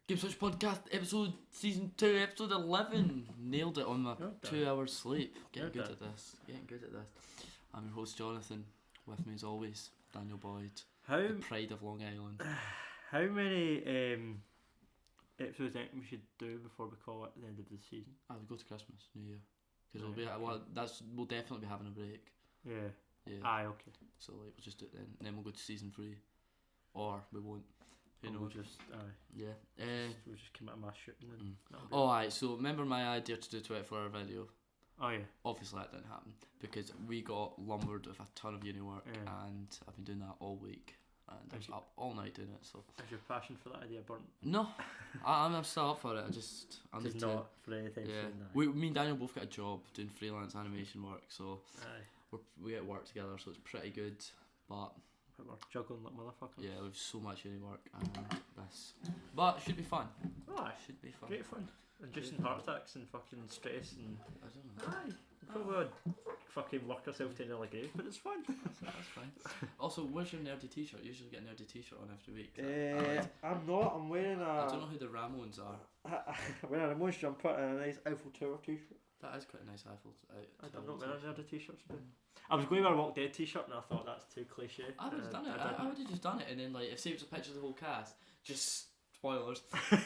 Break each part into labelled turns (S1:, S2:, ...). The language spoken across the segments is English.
S1: Gameswitch podcast, season 2, episode 11. Nailed it on my 2 hours sleep. Getting good at this. I'm your host Jonathan. With me as always, Daniel Boyd, the pride of Long Island.
S2: How many episodes do you think we should do before we call it the end of the season?
S1: We go to Christmas, New Year, because we'll definitely be having a break.
S2: Yeah. Okay.
S1: So we'll just do it then. And then we'll go to season 3, or we won't.
S2: We'll just we'll just commit a mass shooting.
S1: Alright, so remember my idea to do a 24-hour video?
S2: Oh yeah.
S1: Obviously that didn't happen because we got lumbered with a ton of uni work, and I've been doing that all week, and I was up all night doing it. So
S2: is your passion for that idea burnt?
S1: No, I'm still up for it. I
S2: need to, not for anything.
S1: Yeah, me and Daniel both got a job doing freelance animation work, so we get work together, so it's pretty good. But
S2: we're juggling like motherfuckers.
S1: Yeah, we've so much uni work and this, but it should be fun. Should be fun.
S2: Great fun. Inducing heart attacks and fucking stress and
S1: I don't know.
S2: We'll probably fucking work ourselves to an early grave, but it's fun.
S1: That's fine. Also, where's your nerdy t-shirt? You usually get a nerdy t-shirt on every week.
S2: I'm not. I'm wearing a.
S1: I don't know who the Ramones are.
S2: I'm wearing a Ramones jumper and a nice Eiffel Tower t-shirt.
S1: That is quite a nice Eiffel.
S2: I'm not wearing a nerdy t-shirt today. I was going to wear a Walk Dead t-shirt and I thought that's too cliche.
S1: I would have done it. I would have just done it, and then like if say it was a picture of the whole cast, just spoilers.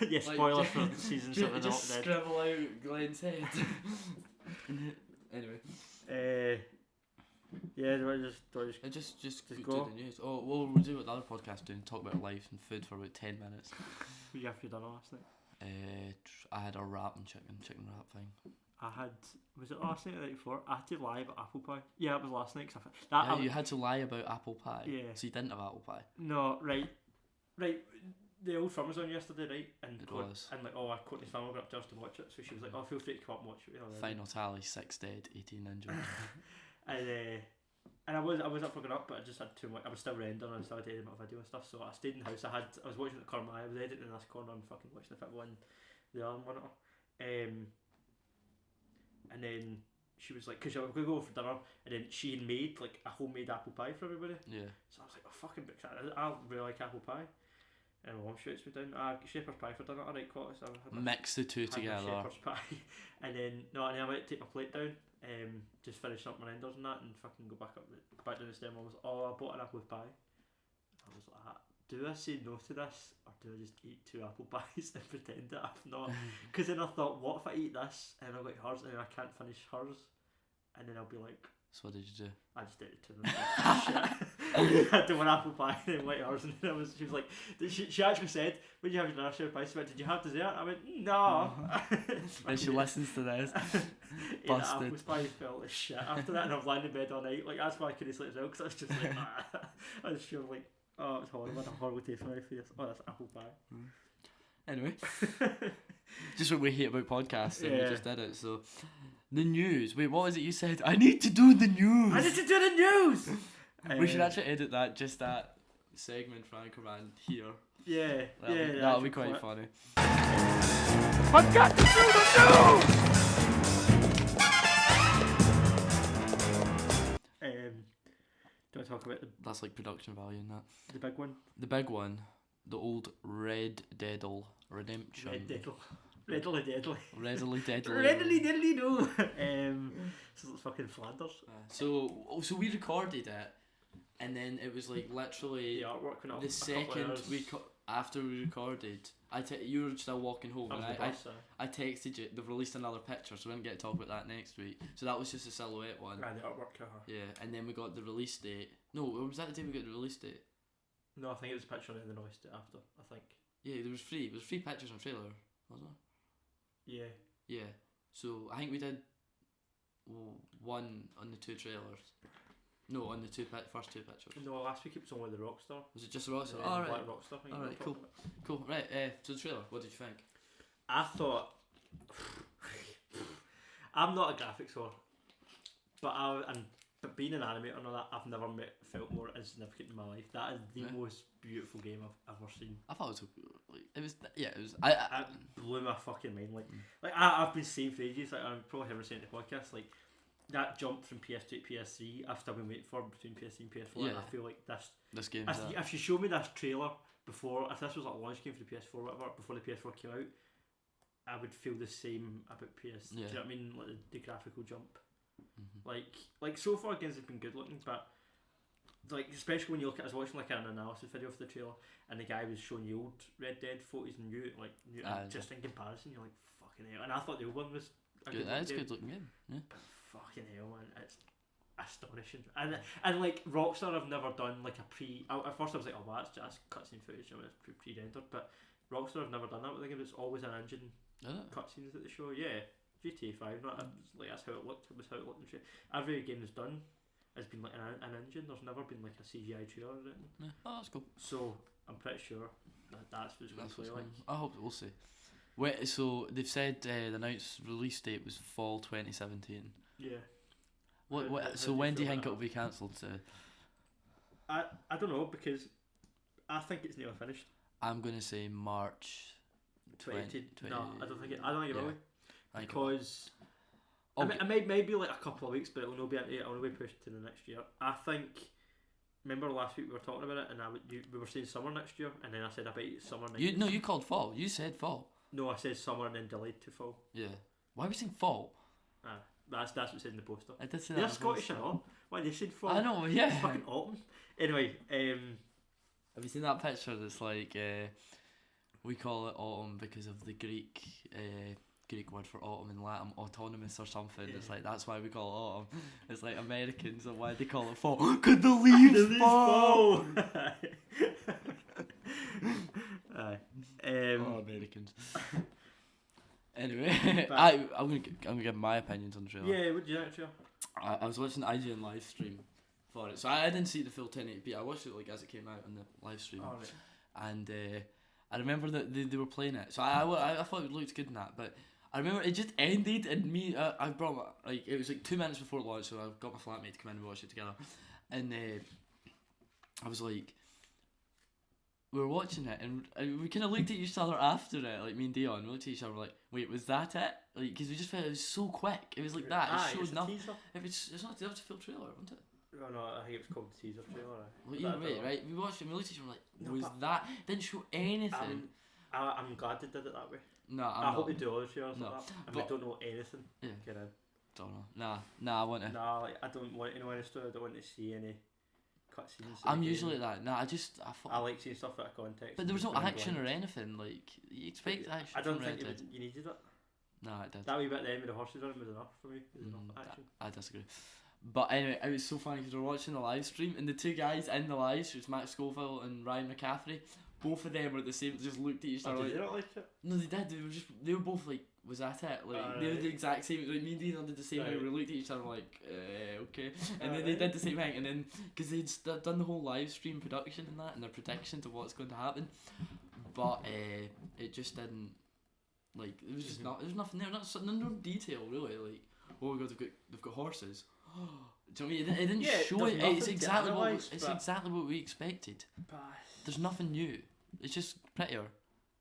S2: Yeah, spoilers for season 7 of Walk Dead.
S1: Just scribble out Glenn's head. Anyway.
S2: Yeah, do I just
S1: go do the news. Oh, well, we'll do what the other podcast doing, talk about life and food for about 10 minutes.
S2: What have you done last night?
S1: I had a wrap and chicken wrap thing.
S2: Was it last night or the night before? I had to lie about apple pie. Yeah, it was last night.
S1: You had to lie about apple pie?
S2: Yeah.
S1: So you didn't have apple pie?
S2: No, right. The old firm was on yesterday, right? And
S1: it was.
S2: And like, Courtney's family got up to us to watch it, so she was like, feel free to come up and watch it.
S1: Final tally, 6 dead, 18 injured.
S2: And I was up for going up, but I just had too much. I was still rendering and I still had to edit my video and stuff, so I stayed in the house. I was watching the corner of my eye, I was editing in this corner and fucking watching the football in the other monitor. And then she was like, because I was going to go for dinner, and then she had made like a homemade apple pie for everybody.
S1: Yeah. So
S2: I was like, fucking big fan. I really like apple pie. And my mum shoots me down. Shepherd's pie for dinner. Alright, quality. So
S1: mix the two together.
S2: Shepherd's pie, and then I might take my plate down. Just finish up my renders and that, and fucking go back down the stairs. I was, I bought an apple pie. I was like, do I say no to this, or do I just eat 2 apple pies and pretend that I've not? Because then I thought, what if I eat this and I like hers and then I can't finish hers, and then I'll be like.
S1: So what did you do?
S2: I just ate it to them. Shit. I had one apple pie and then went hers, and then she was like, she actually said, when you have your dinner, shepherd's pie, she went, did you have dessert? I went, no.
S1: And she listens to this.
S2: Busted. Apple pie felt like shit after that, and I was lying in bed all night. Like, that's why I couldn't sleep as well, because I was just like, I was sure like, it was horrible. I had a horrible taste in my face. That's apple pie.
S1: Anyway, just what we hate about podcasts, and we just did it. So, the news. Wait, what was it you said? I need to do the news.
S2: I need to do the news.
S1: We should actually edit that segment Frank ran here.
S2: Yeah,
S1: that'll be quite funny.
S2: I've got to do the news. Do I talk about
S1: that's like production value in that.
S2: The big one?
S1: The big one. The old Red Deadle Redemption.
S2: Readily deadly.
S1: Readily deadly.
S2: Readily deadly no. So it's fucking Flanders.
S1: So we recorded it, and then it was like literally
S2: the artwork went up
S1: the second after we recorded. You were still walking home, and I texted you. They've released another picture, so we didn't get to talk about that next week. So that was just a silhouette one.
S2: The artwork.
S1: Yeah, and then we got the release date. No, was that the day we got the release date?
S2: No, I think it was a picture and then the release date after. I think.
S1: Yeah, there was free. It was 3 pictures on trailer, wasn't it?
S2: Yeah.
S1: Yeah. So I think we did one on the 2 trailers. No, on the first 2 pictures.
S2: No, last week it was only the Rockstar.
S1: Was it just the Rockstar?
S2: Black Rockstar.
S1: Alright, cool. Right, so the trailer, what did you think?
S2: I thought... I'm not a graphics whore, but being an animator and all that, I've never felt more insignificant in my life. That is the most beautiful game I've ever seen.
S1: I thought it was
S2: it blew my fucking mind. Like I've been saying for ages, like I've probably never seen it in the podcast, like that jump from PS2 to PS3 after I've been waiting for between PS3 and PS4, and I feel like this
S1: game
S2: if you show me this trailer before, if this was like a launch game for the PS4 or whatever, before the PS4 came out, I would feel the same about PS. Do you know what I mean? Like the graphical jump. Like so far games have been good looking, but like especially when you look at, I was watching like an analysis video of the trailer, and the guy was showing the old Red Dead photos and new and just in comparison, you're like fucking hell. And I thought the old one was a good.
S1: That's a good looking game. Yeah.
S2: But fucking hell, man, it's astonishing. And like Rockstar have never done like a pre. At first I was like, oh, well, that's just cutscene footage, it's pre-rendered. But Rockstar have never done that with the game. It's always an engine cutscenes that they show. Yeah, GTA 5. Not like that's how it looked. It was how it looked. Every game that's done has been like an engine. There's never been like a CGI trailer or anything.
S1: Yeah. Oh, that's cool.
S2: So I'm pretty sure that's what's going to play like.
S1: I hope we'll see. Wait, so they've said the announced release date was fall 2017. Yeah. So when do you think it'll be cancelled to?
S2: I don't know, because I think it's nearly finished.
S1: I'm gonna say March 20.
S2: No, I don't think it will. Because it may be like a couple of weeks, but it'll not be pushed to the next year. I think. Remember last week we were talking about it, and we were saying summer next year, and then I said I bet it's summer next year.
S1: No, you called fall. You said fall.
S2: No, I said summer and then delayed to fall.
S1: Yeah. Why are we saying fall?
S2: That's what it said in the poster.
S1: I did say
S2: They're Scottish and all. Why they said fall?
S1: I know, yeah.
S2: It's fucking autumn. Anyway,
S1: have you seen that picture that's like we call it autumn because of the Greek word for autumn in Latin, autonomous or something. Yeah. It's like that's why we call it autumn. It's like Americans and why they call it fall. Could the leaves fall? Americans. Anyway, I'm gonna give my opinions on the trailer.
S2: Yeah, what do you think of the trailer?
S1: I was watching the IGN live stream for it, so I didn't see the full 1080p. I watched it like as it came out on the live stream, and I remember that they were playing it. So I thought it looked good in that, but I remember it just ended, and me I brought it was like 2 minutes before launch, so I got my flatmate to come in and watch it together, and I was like. We were watching it, and we kind of looked at each other after it, like me and Dion. We looked at each other like, "Wait, was that it?" Like, because we just felt it was so quick. It was like that. It showed nothing. It's not. That was a full trailer, wasn't it?
S2: No, I think it was called the teaser trailer.
S1: Well, either way, right? We watched it. And we looked at each other like, "Was that?" Didn't show anything.
S2: I'm glad they did it that way.
S1: no,
S2: I hope they do other trailers like that. And we don't know anything.
S1: Yeah.
S2: Get in.
S1: Don't know. Nah. I want to.
S2: Nah, like I don't want to know any story. I don't want to see any cutscenes.
S1: I'm usually like that. Nah, I
S2: like seeing stuff out of context.
S1: But there was no action or anything. Like you expect action.
S2: I don't think you needed it.
S1: No, it did.
S2: That wee bit at the end with the horses running was enough for me. It was enough action.
S1: I disagree. But anyway, it was so funny because we were watching the live stream, and the two guys in the live stream, Max Scoville and Ryan McCaffrey, both of them were the same. They just looked at each other.
S2: Did they not like it?
S1: No, they did. They were both like, "Was that it?" Like they were the exact same. Like me and Dean did the same thing. We looked at each other like, "Okay," and then they did the same thing. And then because they'd done the whole live stream production and that, and their predictions of what's going to happen, but it just didn't. Like it was just not. There was nothing there. No detail really. Like, oh my god, they've got horses. Do you know what I mean? It didn't show it. It's exactly what we expected.
S2: But
S1: there's nothing new. It's just prettier.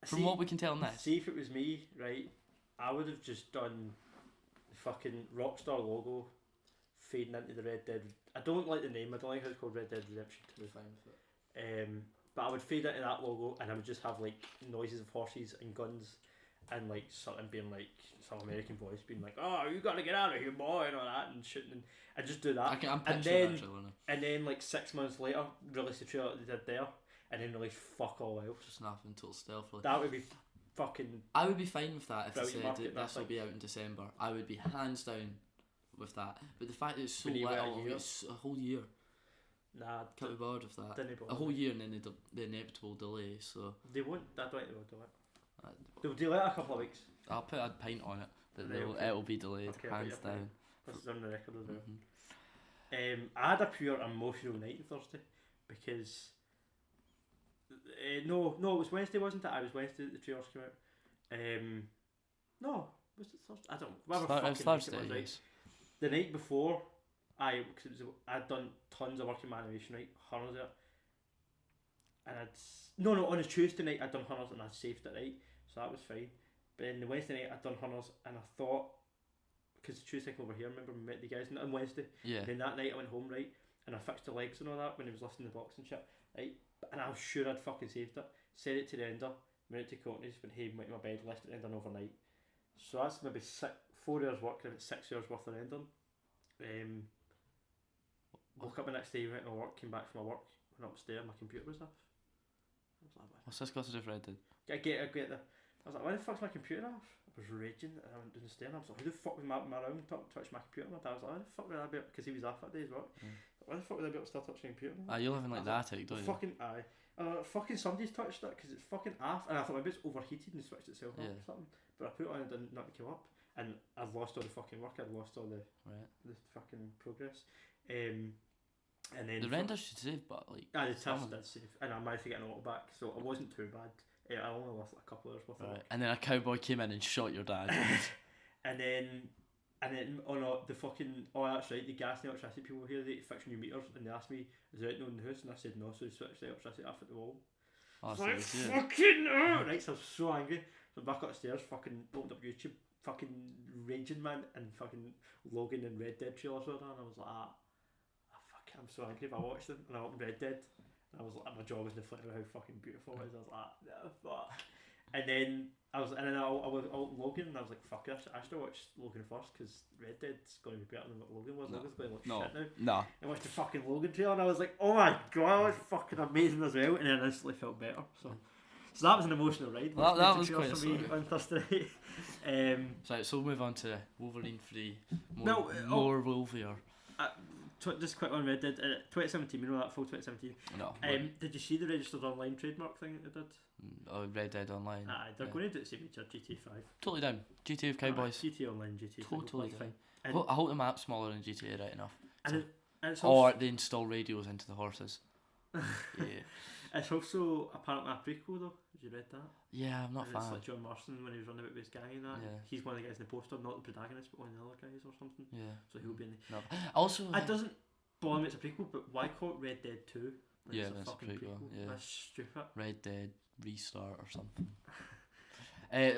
S1: From what we can tell in this.
S2: See, if it was me, right, I would have just done the fucking Rockstar logo fading into the Red Dead. I don't like the name. I don't like how it's called Red Dead Redemption 2. Fine with it. But I would fade into that logo, and I would just have like noises of horses and guns. And like something being like some American voice being like, "Oh, you gotta get out of here, boy," and all that, and shooting, and just do that. And then like 6 months later, release the trailer that they did there, and then release fuck all else.
S1: Just nothing, total stealth.
S2: That would be fucking.
S1: I would be fine with that if they said this will be out in December. I would be hands down with that. But the fact that it's so little, it's a whole year.
S2: Nah,
S1: can't be bothered with that. A whole year and then the inevitable delay. So
S2: they won't. I don't think they will do it. They'll delay it a couple of weeks.
S1: I'll put a pint on it that it'll be delayed, hands down.
S2: This is on the record as well. I had a pure emotional night on Thursday because no, it was Wednesday, wasn't it? I was Wednesday that the trailers came out. No, was it Thursday? I don't know.
S1: It was Thursday,
S2: it was,
S1: right?
S2: The night before, I'd done tons of work in my animation, right? Hundreds of it. And on a Tuesday night I'd done Hunters and I'd saved it, right? So that was fine. But then the Wednesday night I'd done Hunters and I thought, because Tuesday I came over here, remember we met the guys on Wednesday?
S1: Yeah.
S2: And then that night I went home, right? And I fixed the legs and all that when he was lifting the box and shit, right? and I was sure I'd fucking saved it. Sent it to the ender, went out to Courtney's, went home, went to my bed, left it ending overnight. So that's maybe 4 hours work, about 6 hours worth of ending. Woke up the next day, went to work, came back from my work, went upstairs, my computer was off. I was like,
S1: what's this got to do with Red Dead?
S2: I get the. I was like, why the fuck's my computer off? I was raging, and I went downstairs, and I was like, who the fuck was my room touch my computer? My dad was like, why the fuck would I be? Because he was off that day's work. Why the fuck would I be able to still touch my computer?
S1: You live in like the attic, don't you?
S2: Fucking aye. Fucking somebody's touched it because it's fucking off, and I thought maybe it's overheated and switched itself off or something. But I put it on and didn't nothing came up, and I've lost all the fucking work. I'd lost all the fucking progress. And then
S1: the render should save, but like
S2: the task did save, and I managed to get an auto back, so it wasn't too bad. I only lost like a couple hours worth of work.
S1: And then a cowboy came in and shot your dad.
S2: and then oh no, the fucking that's right, the gas and electricity people here, they fix new meters, and they asked me, is there anything in the house? And I said no, so they switched the electricity off at the wall.
S1: Oh,
S2: so like, fucking right, so I was so angry. So back upstairs, fucking opened up YouTube, fucking raging man, and fucking Logan and Red Dead trailers were on, and I was like, I'm so angry. If I watched them and I opened Red Dead, and I was like, my jaw was in the flare of how fucking beautiful it was. I was like, no, fuck. And then I was Logan, and I was like, fuck it, I should watch Logan first because Red Dead's going to be better than what Logan was. Logan's going to look shit now. I watched the fucking Logan trailer, and I was like, oh my god, it's fucking amazing as well. And then I instantly felt better. So that was an emotional ride.
S1: That was quite
S2: for me on Thursday night.
S1: So we'll move on to Wolverine 3. More Wolverine.
S2: Just quick on Red Dead 2017, you know that full 2017.
S1: No.
S2: Did you see the registered online trademark thing that they did?
S1: Oh, Red Dead Online.
S2: They're going to do the same with GTA 5.
S1: Totally down. GTA with Cowboys.
S2: GTA Online, GTA 5.
S1: Totally down. I hope the map's smaller than GTA right enough.
S2: And it's
S1: or they install radios into the horses. Yeah.
S2: It's also apparently a prequel though. Have you read that?
S1: Yeah, I'm not a fan.
S2: It's like John Marston when he was running about with his gang and that.
S1: Yeah.
S2: He's one of the guys in the poster, not the protagonist, but one of the other guys or something.
S1: Yeah.
S2: So he'll be in the...
S1: No. Also...
S2: It doesn't bother me it's a prequel, but why call it Red Dead 2?
S1: Like that's a prequel. Yeah.
S2: That's stupid.
S1: Red Dead Restart or something.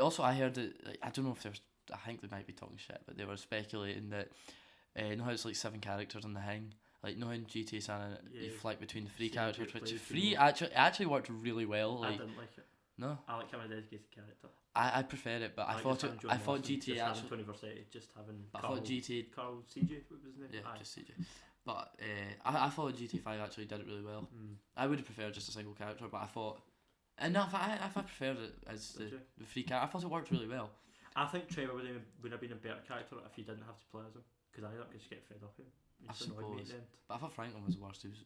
S1: Also, I heard that... I don't know if there's... I think they might be talking shit, but they were speculating that... you know how it's like 7 characters in the hang? Like, you know how in GTA San you flick between the 3 characters, which 3 actually worked really well. Like,
S2: I didn't like it.
S1: No?
S2: I like having a dedicated character.
S1: I prefer it, but I thought GTA actually...
S2: Just having
S1: I thought GTA...
S2: Carl CJ, what was his name?
S1: Yeah, just CJ. But I thought GTA 5 actually did it really well. I would have preferred just a single character, but I thought... And no, if I preferred it as the 3 character, I thought it worked really well.
S2: I think Trevor would have been a better character if you didn't have to play as him, because I don't just get fed up with him.
S1: I suppose. But I thought Franklin was the worst. He was the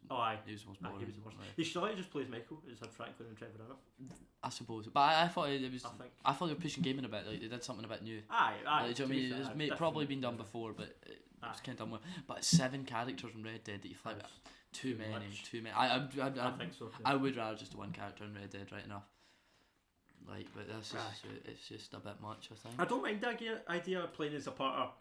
S1: most boring.
S2: He was the worst. He started just plays Michael. He just had Franklin and Trevor in it.
S1: I suppose. But I thought it was... I thought they were pushing gaming a bit. Like, they did something a bit new.
S2: Aye.
S1: Like, do you know what I mean? It was probably been done before, but it was kind of done well. But 7 characters in Red Dead that you flick... Too many. I
S2: think so too.
S1: I would rather just one character in Red Dead, right enough. Like, but that's just... It's just a bit much, I think.
S2: I don't mind the idea of playing as a part of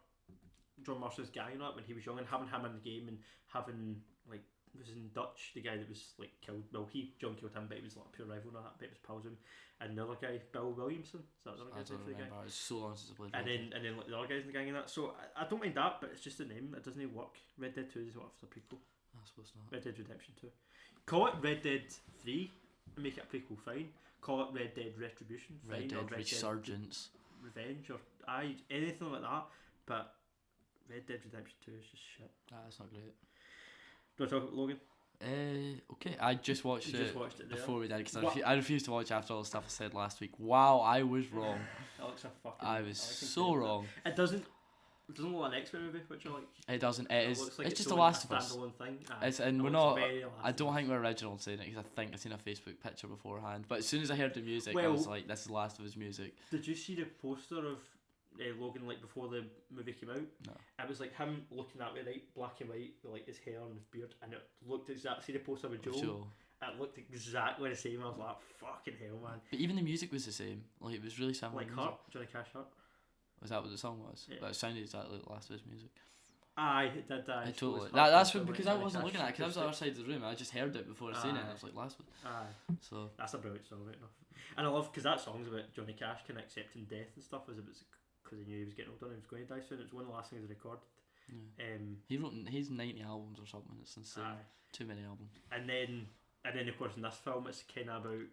S2: John Marston's gang when he was young, and having him in the game, and having like was in Dutch, the guy that was like killed. Well, John killed him, but he was like a pure rival and all that. But it was pals him, and the other guy, Bill Williamson. Is that the other guy?
S1: I don't remember. It's so long since I played.
S2: And then like the other guys in the gang and that. So I don't mind that, but it's just the name. It doesn't work. Red Dead 2 doesn't work for the prequel.
S1: I suppose not.
S2: Red Dead Redemption 2. Call it Red Dead 3 and make it a prequel. Fine. Call it Red Dead Retribution. Fine.
S1: Red Dead Resurgence.
S2: Revenge or anything like that, but. Red Dead Redemption 2 is just shit.
S1: That's not great.
S2: Do you want to talk about Logan?
S1: Okay, I just watched it before we did, because I refused to watch after all the stuff I said last week. Wow, I was wrong. I was so wrong.
S2: It doesn't look like an X-Men movie, which I like.
S1: It doesn't. It's
S2: like
S1: just The Last of Us.
S2: Thing.
S1: And we're not. I don't think we're original in saying it, because I think I've seen a Facebook picture beforehand. But as soon as I heard the music, I was like, "This is The Last of Us music."
S2: Did you see the poster of Logan like before the movie came out?
S1: No.
S2: It was like him looking that way, right, black and white, with like his hair and his beard, and it looked exactly. See the poster with Joel? It looked exactly the same. I was like, fucking hell, man.
S1: But even the music was the same. Like, it was really similar.
S2: Like Hurt, Johnny Cash Hurt.
S1: Was that what the song was?
S2: Yeah.
S1: But it sounded exactly like The Last of Us music.
S2: Aye, it did.
S1: Totally. That's what, because I wasn't looking at it, because I was on the other side of the room. I just heard it before I seen it, and I was like, Last of Us.
S2: Aye. So that's a brilliant song, right enough. And I love, because that song's about Johnny Cash kind of accepting death and stuff, because he knew he was getting older and he was going to die soon. It was one of the last things he recorded.
S1: Yeah. He wrote his 90 albums or something. It's insane. Too many albums.
S2: And then and then of course in this film it's kind of about,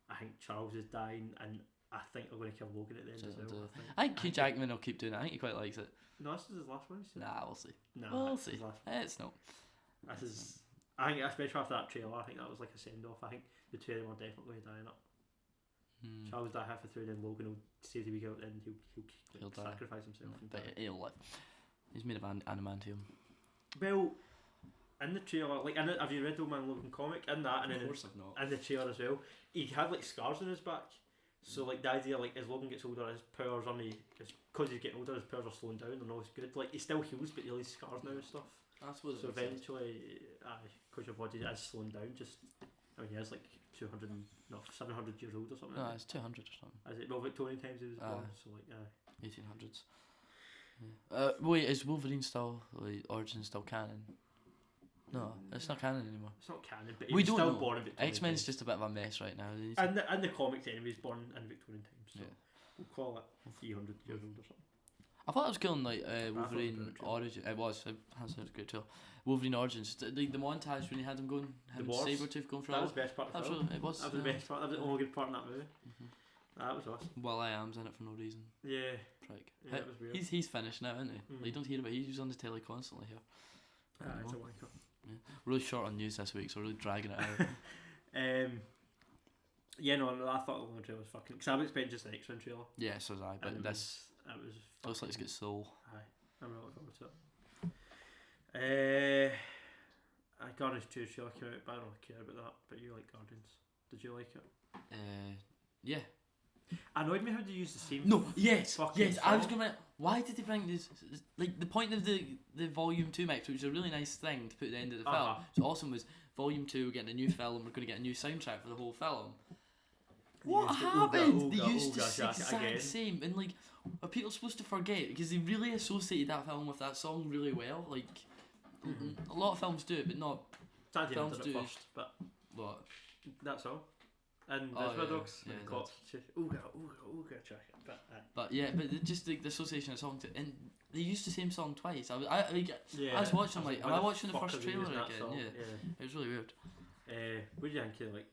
S2: I think Charles is dying, and I think they're going to kill Logan at the end as well.
S1: I think Hugh Jackman will keep doing it. I think he quite likes it.
S2: No, this is his last one.
S1: Nah, we'll see.
S2: No,
S1: we'll see. It's not.
S2: This is. I think, especially after that trailer, I think that was like a send off. I think the two of them are definitely dying up. Charles will die halfway through, then Logan will save the week out, and he'll sacrifice himself.
S1: But he'll live. He's made of adamantium.
S2: Well, in the trailer, like, have you read the Old Man Logan comic? In that, and
S1: of course I've not.
S2: In the trailer as well, he had like scars on his back. So like the idea, like as Logan gets older, his powers only, because he's getting older, his powers are slowing down. They're not as good. Like he still heals, but he has scars now and stuff. That's what. So eventually, because your body is slowing down, I mean, he is like 700 years old or something.
S1: No, it's 200 or something.
S2: Is it? Well, Victorian times he was born, so like
S1: 1800s. Yeah. Wait, is Wolverine still, like, origin still canon? No, it's not canon anymore.
S2: It's not canon, but he's still born in Victorian
S1: X-Men's
S2: times.
S1: just a bit of a mess right now.
S2: And the comics anyway, he's born in Victorian times, so we'll call it 300 years old or something.
S1: I thought it was cool in like Wolverine Origin. It was. It has a great tale. Wolverine Origins. The montage when he had him going, him and Sabretooth going for
S2: that was the best part of the film.
S1: It was.
S2: That was the best part. That was the only good part in that movie. That was awesome.
S1: Will.i.am's in it for no reason.
S2: Yeah.
S1: Prick.
S2: Yeah, it was weird.
S1: He's finished now, isn't he? Like, you don't hear about it. He's on the telly constantly here.
S2: It's a wanker.
S1: Yeah. Really short on news this week, so we're really dragging it out.
S2: Yeah, no, I thought the Logan trailer was fucking. Because I was expecting just an X-Men trailer.
S1: Yeah, so was I. But
S2: and
S1: this.
S2: It was.
S1: Looks like it's got soul.
S2: Aye, I'm really looking forward to it. Guardians 2 trailer came out, but I don't really care about that. But you like Guardians? Did you like it?
S1: Yeah.
S2: Annoyed me how they used the same.
S1: No, yes.
S2: Song.
S1: I was gonna. Why did they bring this? Like the point of the Volume 2 mix, which was a really nice thing to put at the end of the film. So awesome was Volume 2. We're getting a new film. We're going to get a new soundtrack for the whole film. What happened? They used the exact same, and like, are people supposed to forget? Because they really associated that film with that song really well. Like, a lot of films do it, but not.
S2: Films did it first, but
S1: what?
S2: That song. And Reservoir Dogs and the cops. Ooga, check it.
S1: But just the association of songs, and they used the same song twice. I was watching. I'm like, am I watching the first trailer again? Yeah, it was really weird.
S2: What do you think of, like?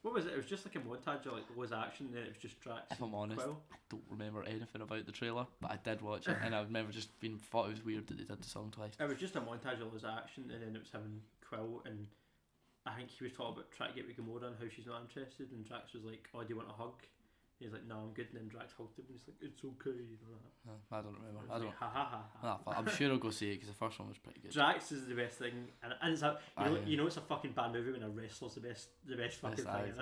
S2: What was it? It was just like a montage of like loads of action, and then it was just tracks.
S1: If I'm honest, I don't remember anything about the trailer, but I did watch it, and I remember just thought it was weird that they did the song twice.
S2: It was just a montage of loads of action, and then it was having Quill, and I think he was talking about trying to get with Gamora and how she's not interested, and Drax was like, "Oh, do you want a hug?" He's like, "No, I'm good." And then Drax hugged him, and he's like, "It's okay," you know that.
S1: I don't remember.
S2: I don't.
S1: I'm sure I'll go see it because the first one was pretty good.
S2: Drax is the best thing, and it's a you know it's a fucking bad movie when a wrestler's the best fucking thing.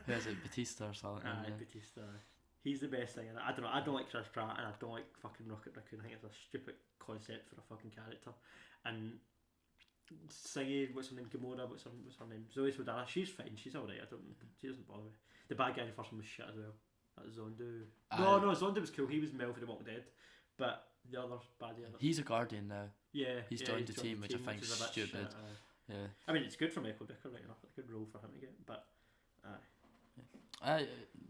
S1: Who is it? Batista or something?
S2: Batista. He's the best thing in it. I don't know. I don't like Chris Pratt, and I don't like fucking Rocket Raccoon. I think it's a stupid concept for a fucking character. And Singy, what's her name? Gamora. What's her name? Zoe Saldana. She's fine. She's alright. She doesn't bother me. The bad guy in the first one was shit as well. That Zondu. No, Zondu was cool. He was Mel for the Walking Dead, but the other baddie in it.
S1: He's a Guardian now.
S2: Yeah,
S1: he's joined the team, which I think is stupid.
S2: Yeah, I mean it's good for Michael Dicker, right enough. It's a good role for him to get, but.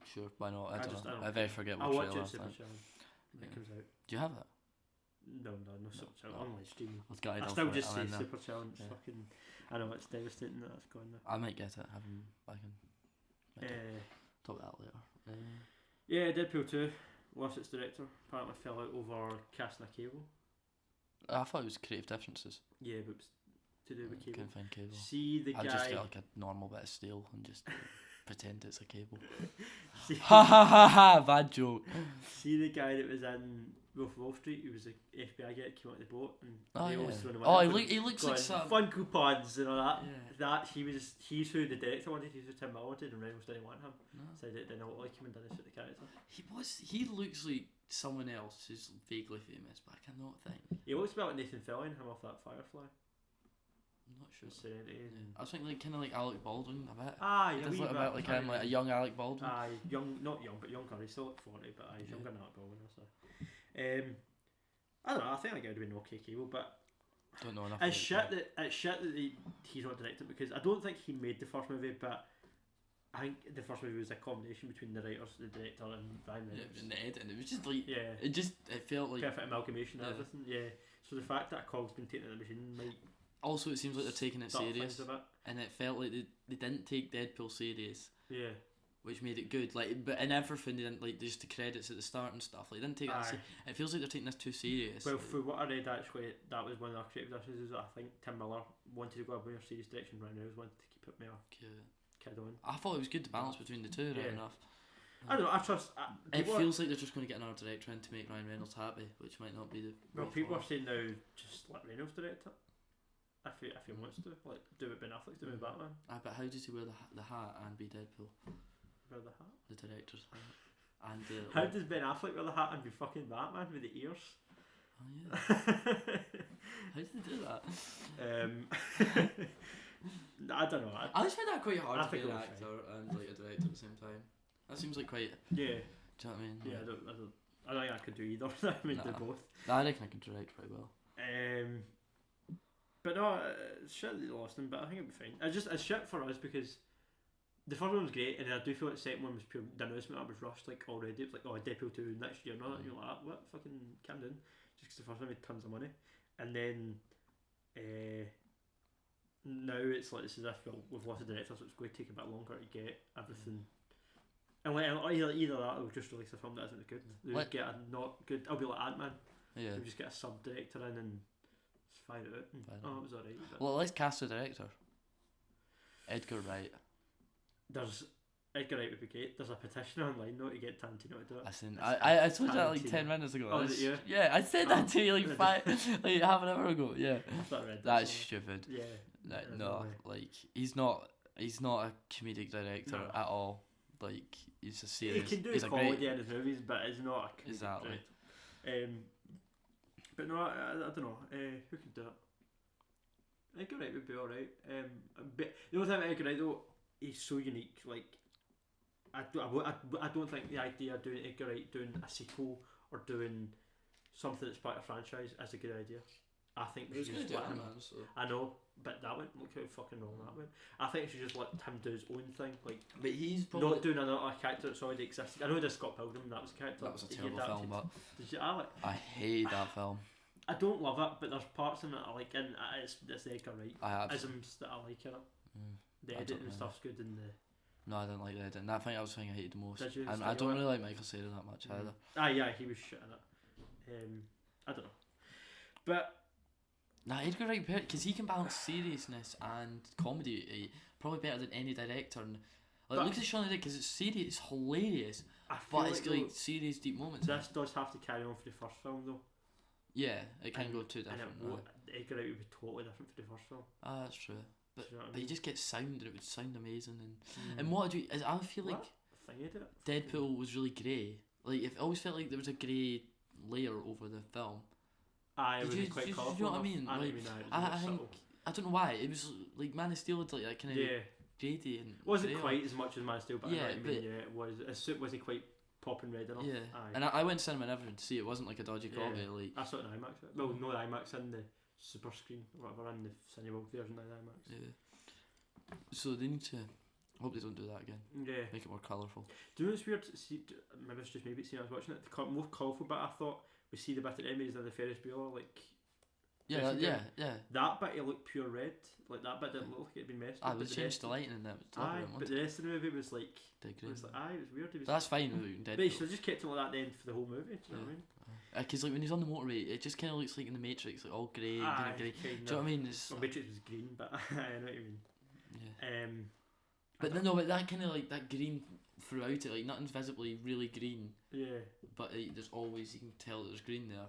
S1: Sure, why not? I don't know. I very forget what
S2: I'll watch
S1: trailer
S2: it Super Challenge when it comes out.
S1: Do you have that?
S2: No Super Challenge. On my stream.
S1: I
S2: still just say Super Challenge. Fucking. I know it's devastating that that's gone now.
S1: I might get it. Have him back in. Talk about that later.
S2: Yeah, Deadpool 2 lost its director. Apparently fell out over casting a Cable.
S1: I thought it was creative differences.
S2: Yeah, but it was to do with Cable.
S1: Couldn't find Cable.
S2: See the guy.
S1: I just get like a normal bit of steel and just pretend it's a cable.
S2: Ha
S1: ha ha ha! Bad joke.
S2: See the guy that was in Wolf of Wall Street, who was an FBI guy that came out of the boat and
S1: he looks
S2: going,
S1: like some
S2: fun coupons and all that. Yeah. He's who the director wanted. He's who Tim Miller wanted, and Reynolds didn't want him. No. Said it didn't like him and didn't suit the character.
S1: He looks like someone else who's vaguely famous, but I cannot think.
S2: He looks about Nathan Fillion, him off that Firefly.
S1: I'm not sure.
S2: Serenity.
S1: Yeah. I was thinking like kind of like Alec Baldwin a bit.
S2: Yeah,
S1: he does look a bit like him, like a young Alec Baldwin.
S2: Not young, but younger. He's still like 40, but he's younger than Alec Baldwin. So. I don't know. I think it would have been okay Cable, but
S1: don't know enough.
S2: It's shit that he's not directing, because I don't think he made the first movie, but I think the first movie was a combination between the writers, the director, and Ryan Reynolds.
S1: And the editing. It was just like it felt like
S2: perfect amalgamation of everything. Yeah. So the fact that a cog's been taken out of the machine might
S1: Also, it seems like they're taking it
S2: dark
S1: serious,
S2: things a bit.
S1: and it felt like they didn't take Deadpool serious.
S2: Yeah.
S1: Which made it good, like, but in everything they didn't, like, just the credits at the start and stuff, like, they didn't take that it feels like they're taking this too serious.
S2: Well,
S1: like,
S2: for what I read, actually, that was one of the creative issues. I think Tim Miller wanted to go a more serious direction. Ryan Reynolds wanted to keep it more kid on.
S1: I thought it was good to balance between the two, right enough.
S2: I don't know, I trust...
S1: it feels like they're just going to get another director in to make Ryan Reynolds happy, which might not be the...
S2: Well, people are saying now, just let Reynolds direct it. If he wants to. Like, do what Ben Affleck's doing with Batman.
S1: But how does he wear the hat and be Deadpool?
S2: Wear the hat?
S1: The director's hat. And
S2: how does Ben Affleck wear the hat and be fucking Batman with the ears?
S1: Oh yeah. How did they do that?
S2: I don't know.
S1: I just find that quite hard to be an
S2: fine.
S1: actor and like a director at the same time. That seems like quite...
S2: Yeah.
S1: Do you know what I mean?
S2: Yeah, I don't think I could do either. I mean, do both.
S1: I reckon I can direct quite well.
S2: But no, shit that they lost him, but I think it'll be fine. It's shit for us because the first one was great, and I do feel like the second one was pure. The announcement was rushed, like already. It was like, oh, Deadpool 2 next year, and all that. You're like, what? Fucking calm down. Just because the first one made tons of money, and then now it's like this is as if we've lost a director, so it's going to take a bit longer to get everything. And like either that, or we'll just release a film that isn't good. We'll just get a not good. I'll be like Ant-Man. Yeah. We'll just get a sub director in and fire it out. And, it was alright.
S1: Well, let's cast a director. Edgar Wright.
S2: There's Edgar Wright would be great. There's a petition online now to get Tarantino to do it.
S1: I told you that like 10 minutes ago.
S2: Oh, was it you?
S1: Yeah, I said that to you like half an hour ago. Yeah.
S2: I read
S1: that's stupid.
S2: Yeah.
S1: No, like he's not a comedic director at all. Like he's a serious.
S2: He can do comedy in his movies, but it's not a comedic director. But no, I don't know. Who could do it? Edgar Wright would be alright. But the only thing with Edgar Wright though, he's so unique. Like, I don't think the idea of doing Edgar Wright doing a sequel or doing something that's part of a franchise is a good idea. I think we should just let him. I know, but that went. Look how fucking wrong that went. I think we should just let him do his own thing. Like,
S1: but he's probably
S2: not doing another character that's already existed. I know he did Scott Pilgrim. That was a character.
S1: That was a terrible film, but
S2: did you?
S1: I hate that film.
S2: I don't love it, but there's parts in it I like, and it's Edgar Wright isms that I like in it. The editing and stuff's good, and the.
S1: No, I didn't like the editing. That thing I was thinking I hated the most.
S2: Did you?
S1: And I don't really like Michael Cera that much either.
S2: Yeah, he was shit in it. I don't know, but.
S1: Nah, Edgar Wright, because he can balance seriousness and comedy probably better than any director. And like, look at Shaun of the Dead, because it's serious, it's hilarious, but it's like serious, deep moments.
S2: This does have to carry on for the first film, though.
S1: Yeah, it can go two different.
S2: Edgar Wright would be totally different for the first film.
S1: Ah, that's true. But you just get sound, and it would sound amazing. And
S2: and
S1: what I do is I feel like Deadpool was really grey. Like, it always felt like there was a grey layer over the film.
S2: It was quite colourful.
S1: You know what I mean? I think I don't know why it was like Man of Steel had like that kind of grady and
S2: wasn't quite as much as Man of Steel, but it was. Was he quite popping red enough?
S1: Yeah, and I went to cinema and everything to see it. Wasn't like a dodgy copy. Like
S2: I saw it in IMAX. Well, no IMAX in the super screen or whatever, in the Cineworld version of IMAX.
S1: Yeah. So they need to. I hope they don't do that again.
S2: Yeah.
S1: Make it more colourful.
S2: Do you know what's weird? See, maybe it's just maybe I was watching it. The most colourful bit I thought we see the bit at Emmys of the Ferris Bueller, like.
S1: Yeah.
S2: That bit it looked pure red. Like that bit didn't look like it'd been messed up.
S1: They changed the lighting in that.
S2: But the rest of the movie was like. It was weird. It was
S1: that's fine.
S2: But he should have just kept it like that then for the whole movie. Do you know what I mean?
S1: Because like when he's on the motorway, it just kind of looks like in the Matrix, like all grey, kind of grey. Do you know what I mean?
S2: Matrix was green, but I know what you mean.
S1: Yeah. But but that kind of like that green throughout it, like nothing's visibly really green.
S2: Yeah.
S1: But there's always, you can tell that there's green there.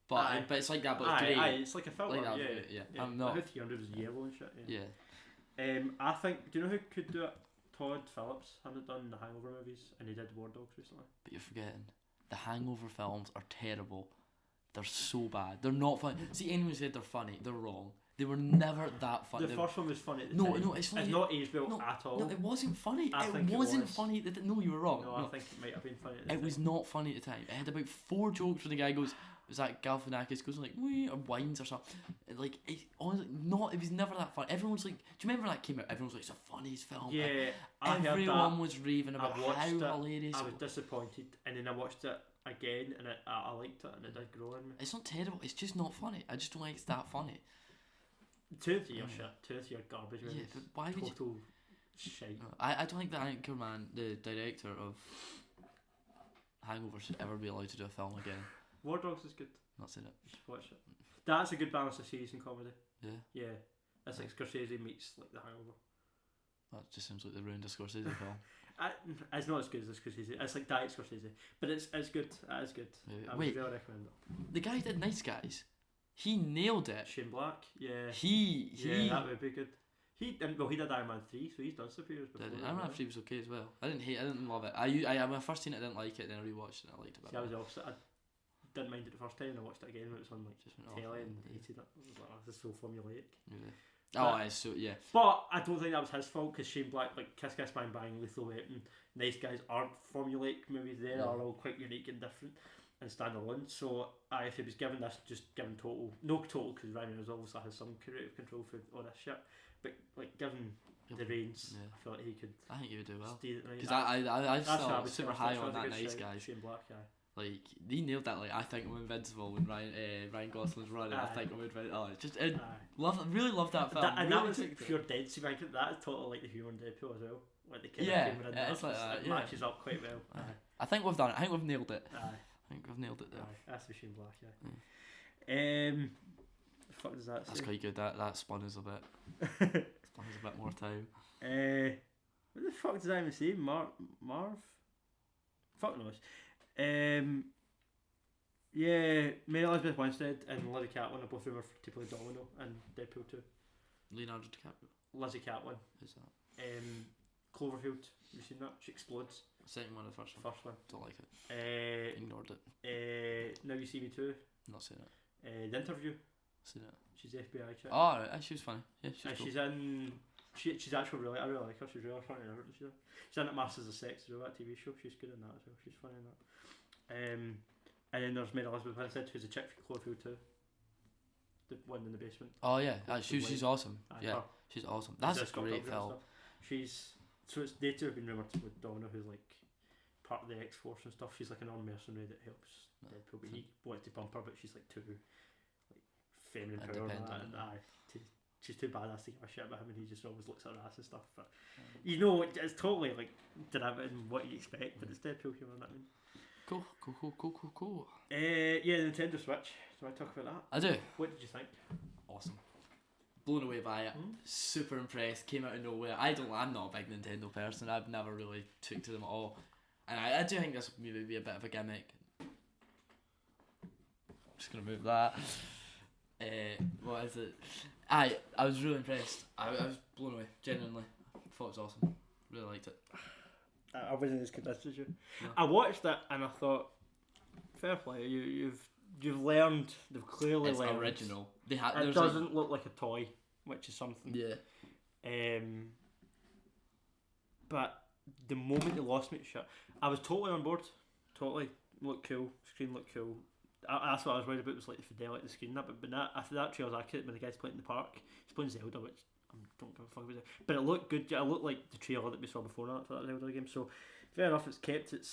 S1: But it's like that, but it's grey.
S2: It's like a filter.
S1: Like that,
S2: yeah.
S1: I'm not.
S2: How 300 was yellow and shit.
S1: Yeah.
S2: I think. Do you know who could do it? Todd Phillips hasn't done the Hangover movies, and he did War Dogs recently.
S1: But you're forgetting, the Hangover films are terrible. They're so bad. They're not funny. See, anyone who said they're funny, they're wrong. They were never that funny.
S2: The first one was funny at the time.
S1: No, it's
S2: not aged well at all.
S1: No, it wasn't funny.
S2: It
S1: wasn't funny. No, you were wrong.
S2: No, I think it might have been funny at the time.
S1: It was not funny at the time. It had about 4 jokes where the guy goes, was that Galifianakis goes like, wee, or whines or something. Like, it was never that funny. Everyone's like, do you remember that came out? Everyone's like, it's the funniest film.
S2: Yeah,
S1: everyone was raving about how hilarious.
S2: I was disappointed, and then I watched it again, and I liked it, and it did grow on me.
S1: It's not terrible. It's just not funny. I just don't think it's that funny.
S2: 2 and 3 are shit. 2 and 3 are garbage.
S1: Yeah, but why would you?
S2: Total shite.
S1: I don't think the Anchorman, the director of Hangover, should ever be allowed to do a film again.
S2: War Dogs is good.
S1: Not seen it.
S2: You should watch it. That's a good balance of series and comedy.
S1: Yeah.
S2: Yeah. That's like Scorsese meets like The Hangover.
S1: That just seems like the ruined Scorsese film.
S2: It's not as good as Scorsese. It's like Diet Scorsese, but it's good. It is good.
S1: Yeah.
S2: I
S1: Wait,
S2: would really recommend it.
S1: the guy who did Nice Guys, he nailed it.
S2: Shane Black, yeah.
S1: He
S2: that would be good. He did Iron Man 3, so he's done superheroes before.
S1: Iron Man 3 was okay as well. I didn't love it. I when I first seen it, I didn't like it. Then I rewatched it, and I liked it.
S2: See, I was the opposite. I didn't mind it the first time, and I watched it again when it was on like
S1: Just went
S2: telly
S1: off,
S2: and
S1: yeah.
S2: hated it. I was like, oh, this is so formulaic.
S1: Yeah.
S2: But-
S1: It's so yeah.
S2: But I don't think that was his fault, because Shane Black, like Kiss Kiss Bang Bang, Lethal Weapon, Nice Guys aren't formulaic movies. They
S1: Yeah.
S2: are all quite unique and different and standalone. So if he was given this, just given no total, because Ryan Reynolds obviously has some creative control for all this shit, but like given the reins,
S1: Yeah.
S2: I feel like he could.
S1: I think he would do well.
S2: Steer it right.
S1: Because I
S2: That's what I
S1: still
S2: would
S1: super
S2: say.
S1: high
S2: That's
S1: on
S2: a
S1: that
S2: good
S1: Nice
S2: shout,
S1: Guys.
S2: Shane Black, yeah.
S1: Like he nailed that. Like I think I'm invincible when Ryan Gosling's running. I
S2: Aye.
S1: think I'm invincible. Oh, it's just
S2: Aye.
S1: really love that film.
S2: And
S1: really
S2: that was
S1: took to it.
S2: pure dead. See, that is totally like the humour in Deadpool as well. Like the kind
S1: Yeah,
S2: of humour in
S1: it's
S2: that.
S1: like that,
S2: It
S1: yeah.
S2: matches up quite well.
S1: Aye.
S2: Aye.
S1: I think we've done it. I think we've nailed it.
S2: Aye.
S1: I think we've nailed it there.
S2: Aye. That's the Shane Black, yeah. The fuck does that
S1: That's
S2: say?
S1: quite good. That spun us a bit. Spun us a bit more time.
S2: What the fuck did I even say? Marv? Fuck knows. Yeah, Mary Elizabeth Winstead and Lizzie Catlin are both rumoured to play Domino in Deadpool 2.
S1: Leonardo DiCaprio.
S2: Lizzie Catlin.
S1: Who's that?
S2: Cloverfield. You seen that? She explodes.
S1: Second one or the first one?
S2: First one.
S1: Don't like it. Ignored it.
S2: Now You See Me Too.
S1: Not seen it.
S2: The Interview.
S1: Seen it.
S2: She's the FBI chick.
S1: Oh, right. She was funny. Yeah, she's cool.
S2: She's in. She's actually I really like her. She's really funny in everything she's in. She's in at Masters of Sex as well, that TV show. She's good in that as well. She's funny in that. And then there's Mary Elizabeth Winstead, who's a chick for Cloverfield 2. The one in the basement.
S1: Oh yeah, she's awesome.
S2: Aye,
S1: Yeah,
S2: her.
S1: she's awesome. That's
S2: Just
S1: a
S2: got
S1: great
S2: Gabriel and
S1: film.
S2: stuff. It's they two have been rumoured with Domino, who's like part of the X Force and stuff. She's like an armed mercenary that helps Deadpool, but he wanted to bump her, but she's like too like feminine power and that. And she's too badass to give a shit about him, and he just always looks at her ass and stuff. But you know, it's totally like dynamic and what you expect, but it's Deadpool humour. That I mean.
S1: Cool.
S2: Yeah, the Nintendo Switch. Do I talk about that?
S1: I do.
S2: What did you think?
S1: Awesome. Blown away by it. Super impressed. Came out of nowhere. I'm not a big Nintendo person. I've never really took to them at all. And I do think this maybe be a bit of a gimmick. Just gonna move that. What is it? I was really impressed. I was blown away. Genuinely. Thought it was awesome. Really liked it.
S2: I wasn't as convinced as you.
S1: No.
S2: I watched it and I thought, fair play. You've learned. They've clearly
S1: It's
S2: learned.
S1: original.
S2: It doesn't look like a toy, which is something.
S1: Yeah.
S2: But the moment they lost me to shit, I was totally on board. Totally looked cool. Screen looked cool. That's what I was worried about, was like the fidelity of the screen. But after that trailer's accurate, when the guy's playing in the park, he's playing Zelda, which I don't give a fuck about it. But it looked good. It looked like the trailer that we saw before that for that Zelda game. So fair enough, it's kept. It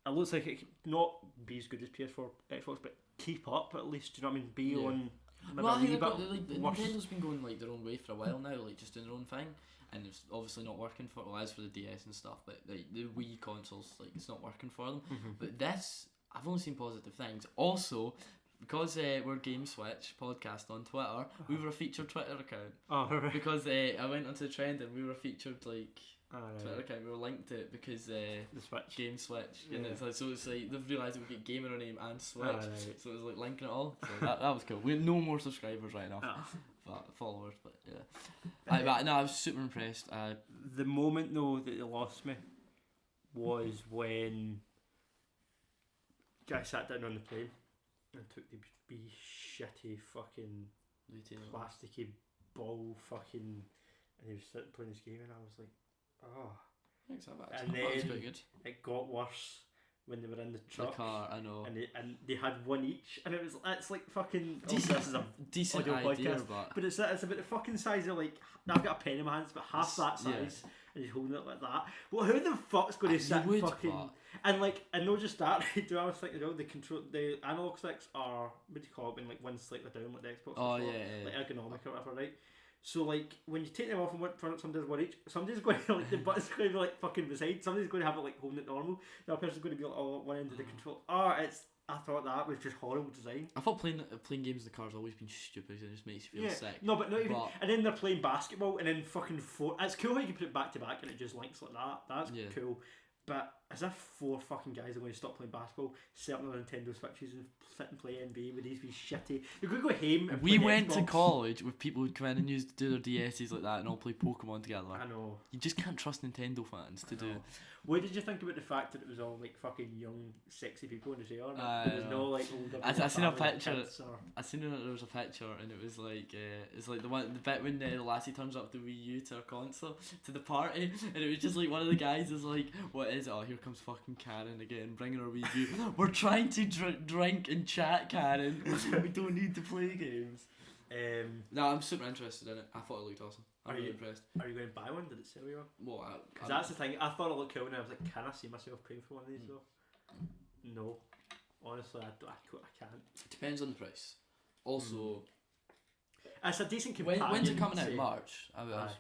S2: looks like it could not be as good as PS4, Xbox, but keep up at least. Do you know what I mean? Be
S1: Yeah.
S2: on.
S1: Well, I think
S2: worse.
S1: Nintendo's been going like their own way for a while now, like just doing their own thing, and it's obviously not working for. Well, as for the DS and stuff, but like the Wii consoles, like it's not working for them.
S2: Mm-hmm.
S1: But this, I've only seen positive things. Also, because we're Gameswitch podcast on Twitter, we were a featured Twitter account.
S2: Oh, right.
S1: Because I went onto the trend and we were featured like.
S2: Right.
S1: Twitter account, we were linked to it because
S2: The Switch.
S1: Gameswitch,
S2: Yeah.
S1: and it's like, so it's like they've realised that we get game in our name and Switch,
S2: Right.
S1: so it was like linking it all. So that was cool. We had no more subscribers right now,
S2: Ah.
S1: but followers, but yeah. But no, I was super impressed.
S2: The moment though that they lost me was when I sat down on the plane and took the wee shitty fucking plasticky ball fucking, and he was sitting playing this game, and I was like, oh.
S1: Thanks, that
S2: And
S1: was
S2: then
S1: quite good.
S2: It got worse when they were in the truck.
S1: The car, I know.
S2: And they had one each, and it's like fucking.
S1: Decent-
S2: This is a
S1: Decent
S2: audio
S1: idea,
S2: podcast,
S1: but
S2: it's about the fucking size of like, I've got a pen in my hand, it's about half that
S1: Yeah.
S2: size, and he's holding it like that. Well, who the fuck's going to sit and
S1: would,
S2: fucking
S1: but-
S2: and like, and not just that, right? I was thinking, the analog sticks are, what do you call it when like one's slightly down like the Xbox?
S1: Oh,
S2: before?
S1: yeah.
S2: Like ergonomic or whatever, right? So like when you take them off and turn up somebody's one each, somebody's going to like the button's going to be like fucking beside. Somebody's going to have it like holding it normal. The other person's going to be like at one end of the control. I thought that was just horrible design.
S1: I thought playing games in the car's always been stupid because it just makes you feel sick.
S2: No, but not even. And then they're playing basketball and then fucking four. It's cool how you can put it back to back and it just links like that. That's cool. But as if 4 fucking guys are going to stop playing basketball, set up their Nintendo Switches and sit and play NBA with these be shitty. You're going to go home and
S1: we
S2: play
S1: went
S2: Xbox.
S1: to college with people who'd come in and used to do their DSs like that and all play Pokemon together.
S2: I know.
S1: You just can't trust Nintendo fans to do.
S2: What did you think about the fact that it was all like fucking young, sexy people in the trailer? There was no like older.
S1: I seen a picture.
S2: Or...
S1: I seen that there was a picture and it was like it's like the bit when the lassie turns up the Wii U to her console to the party and it was just like one of the guys is like, what is it? Oh, here comes fucking Karen again, bringing her Wii U. We're trying to drink and chat, Karen. We don't need to play games. No, I'm super interested in it. I thought it looked awesome. I'm really impressed.
S2: Are you going to buy one? Did it sell you one?
S1: Well,
S2: because that's the thing. I thought it looked cool and I was like, can I see myself paying for one of these though? No. Honestly, I can't.
S1: It depends on the price. Also,
S2: it's a decent companion.
S1: When's it coming out? March.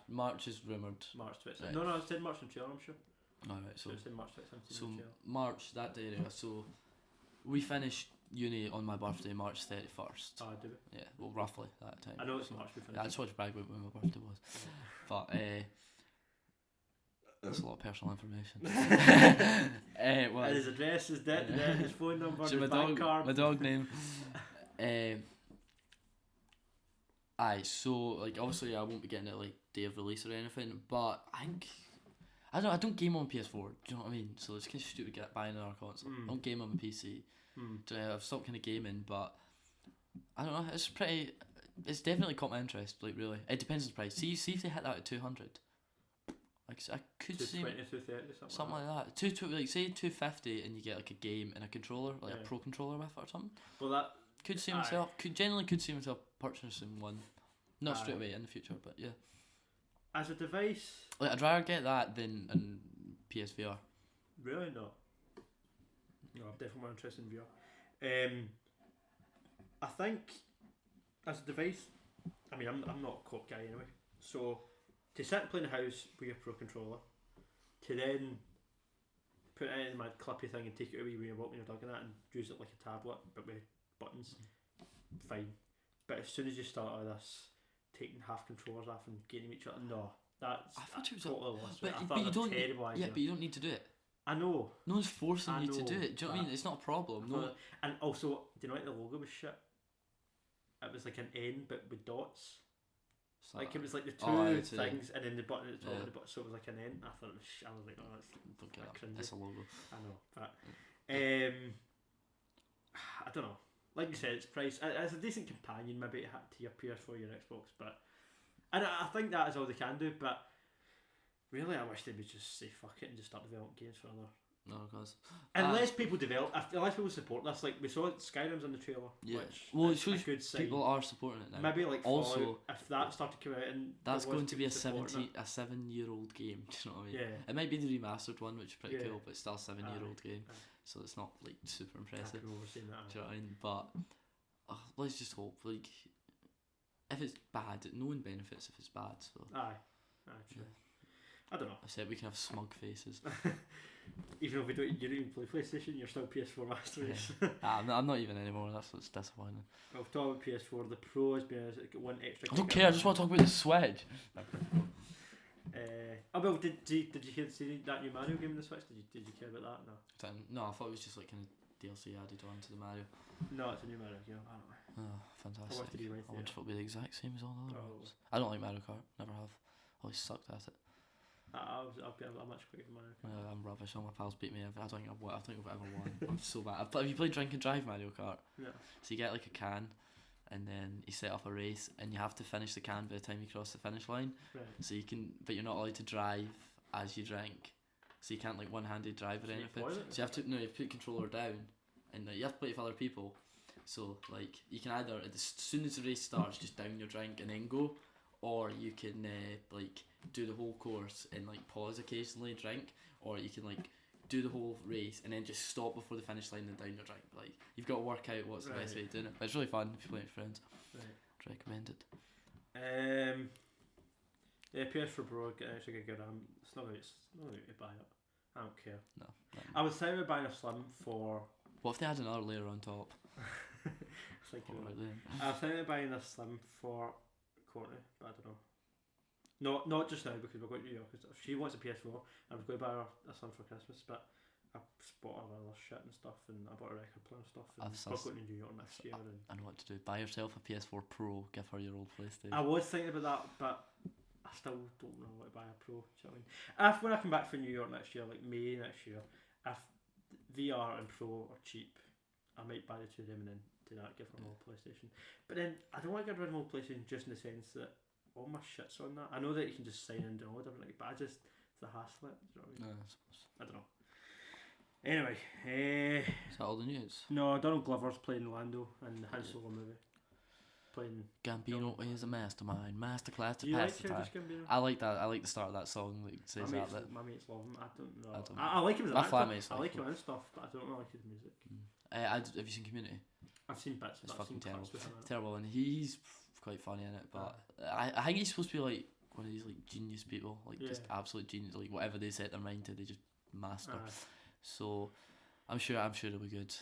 S1: March is rumoured.
S2: March 2017. Right. No, it's in March in trailer, I'm sure.
S1: Alright, so
S2: it's in March 2017.
S1: So March, that day area. So we finished uni on my birthday, March 31st.
S2: Oh, do we?
S1: Yeah, well, roughly that time.
S2: I know it's March we finished.
S1: Yeah, I just wanted to brag about when my birthday was. But that's a lot of personal information.
S2: Well, his address, his date, his phone number, his bank card.
S1: My dog name. So like obviously I won't be getting it like day of release or anything, but I don't game on PS4. Do you know what I mean? So it's kind of stupid buying another console. I don't game on my PC. I've stopped kind of gaming, but I don't know. It's definitely caught my interest. Like really, it depends on the price. See if they hit that at 200. Like I could see
S2: 230,
S1: something like that. Like say 250, and you get like a game and a controller, like a pro controller with it or something.
S2: Well, that
S1: could see myself purchasing one. Not straight away in the future, but yeah.
S2: As a device,
S1: like I'd rather get that than PSVR.
S2: Really not. No, I'm definitely more interested in VR. I think as a device, I mean, I'm not a co-op guy anyway. So to sit and play in the house with your pro controller, to then put it in my clippy thing and take it away when you're walking your dog and that, and use it like a tablet but with buttons, fine. But as soon as you start all this, taking half controllers off and getting each other, no, that's totally lost. But you don't.
S1: Yeah, but you don't need to do it.
S2: I know.
S1: No one's forcing you to do it. Do you know what I mean? It's not a problem. No.
S2: And also, do you know what the logo was shit? It was like an N but with dots. Like it was like the two things and then the button at the top of the button, so it was like an N. I thought it was I was like, oh, that's
S1: don't get that. It's a logo.
S2: I know, but I don't know. Like you said, it's priced. It's a decent companion maybe to your PS4, your Xbox, but and I think that is all they can do. But really, I wish they would just say fuck it and just start developing games for other.
S1: No, because
S2: unless people support this, like we saw Skyrim's in the trailer.
S1: Yeah,
S2: which
S1: it shows people are supporting it now.
S2: Maybe like
S1: also
S2: Fallout, if that started to come out and
S1: that's going to be a 7-year-old game. Do you know what I mean?
S2: Yeah.
S1: It might be the remastered one, which is pretty cool, but it's still a 7-year-old game, so it's not like super impressive.
S2: I can oversee that.
S1: Do you know what I mean? But let's just hope. Like, if it's bad, no one benefits if it's bad. So
S2: aye, true. I don't know.
S1: I said we can have smug faces.
S2: Even if you don't even play PlayStation, you're still PS4 master race.
S1: I'm not even anymore. That's what's disappointing.
S2: Well, talking about PS4, the Pro has been one extra.
S1: I don't care. I just want to talk about the Switch.
S2: Well, did you see that new Mario game in the Switch? Did you care about that?
S1: No, I thought it was just like kind of DLC added on to the Mario.
S2: No, it's a new Mario game. I don't know.
S1: Oh, fantastic! I wonder if it'll be the exact same as all the other ones. I don't like Mario Kart. Never have. Always sucked at it.
S2: I'm much quicker than Mario Kart.
S1: I'm rubbish. All my pals beat me. I don't think I've ever won. I'm so bad. Have you played Drink and Drive Mario Kart?
S2: Yeah.
S1: So you get like a can, and then you set up a race, and you have to finish the can by the time you cross the finish line.
S2: Right.
S1: So you can, but you're not allowed to drive as you drink. So you can't like one-handed drive or anything. So you have to put the controller down, and you have to play with other people. So like you can either as soon as the race starts, just down your drink and then go, or you can like do the whole course and like pause occasionally, drink, or you can like do the whole race and then just stop before the finish line and down your drink. Like you've got to work out what's the best way of doing it. But it's really fun if you play with friends.
S2: Right.
S1: I'd recommend it.
S2: Yeah, PS4 Pro, get an extra gig of RAM. It's not going to buy it. I don't care.
S1: No.
S2: I was thinking about buying a Slim for...
S1: What if they had another layer on top?
S2: I was thinking about buying a Slim for Courtney, but I don't know. Not just now because we're going to New York. If she wants a PS4, I was going to buy her a Slim for Christmas, but I bought her other shit and stuff, and I bought a record player and stuff, and we're going to New York next year.
S1: I know what to do. Buy yourself a PS4 Pro, give her your old PlayStation.
S2: I was thinking about that, but I still don't know what to buy a Pro. Do you know what I mean? If when I come back from New York next year, like May next year, if VR and Pro are cheap, I might buy the two of them and then do that, give her an old PlayStation. But then I don't want to get rid of my old PlayStation just in the sense that all my shit's on that. I know that you can just sign in and download everything, but it's the hassle. Do you know what I mean?
S1: I suppose.
S2: I don't know. Anyway,
S1: is that all the news?
S2: No, Donald Glover's playing Lando in the Han Solo movie. Playing
S1: Gambino is a mastermind, masterclass to
S2: Do you
S1: pass
S2: like
S1: the time.
S2: Childish Gambino?
S1: I like that. I like the start of that song that says that.
S2: My mates love him. I don't know.
S1: I don't know.
S2: I like him as an
S1: My
S2: actor.
S1: flatmates
S2: I
S1: like
S2: like
S1: him.
S2: him and stuff, but I don't like his music.
S1: Have you seen Community?
S2: I've seen bits.
S1: It's
S2: I've
S1: fucking
S2: seen
S1: terrible.
S2: clips with him in it.
S1: Terrible, and he's quite funny in it. But I think he's supposed to be like one of these like genius people, like just absolute genius. Like whatever they set their mind to, they just master. So I'm sure it'll be good.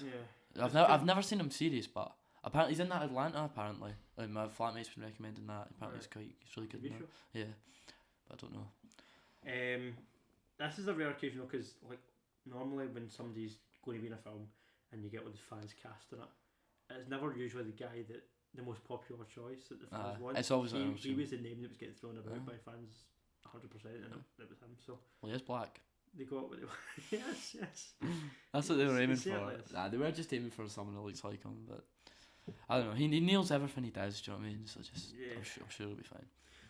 S2: Yeah.
S1: I've never seen him serious, but apparently he's in that Atlanta. Apparently, like my flatmate's been recommending that. Apparently he's really good.
S2: Sure?
S1: Yeah, but I don't know.
S2: This is a rare occasion because like normally when somebody's going to be in a film and you get all the fans cast in it, it's never usually the guy that the most popular choice that the fans want.
S1: It's always
S2: he was the name that was getting thrown about by fans 100%, and it was him. So
S1: well, he is black.
S2: they got what they wanted. yes.
S1: That's what they were aiming for.
S2: Certainly is.
S1: Nah, they were just aiming for someone that looks like him, but I don't know. He nails everything he does. Do you know what I mean? So I'm sure it'll be fine.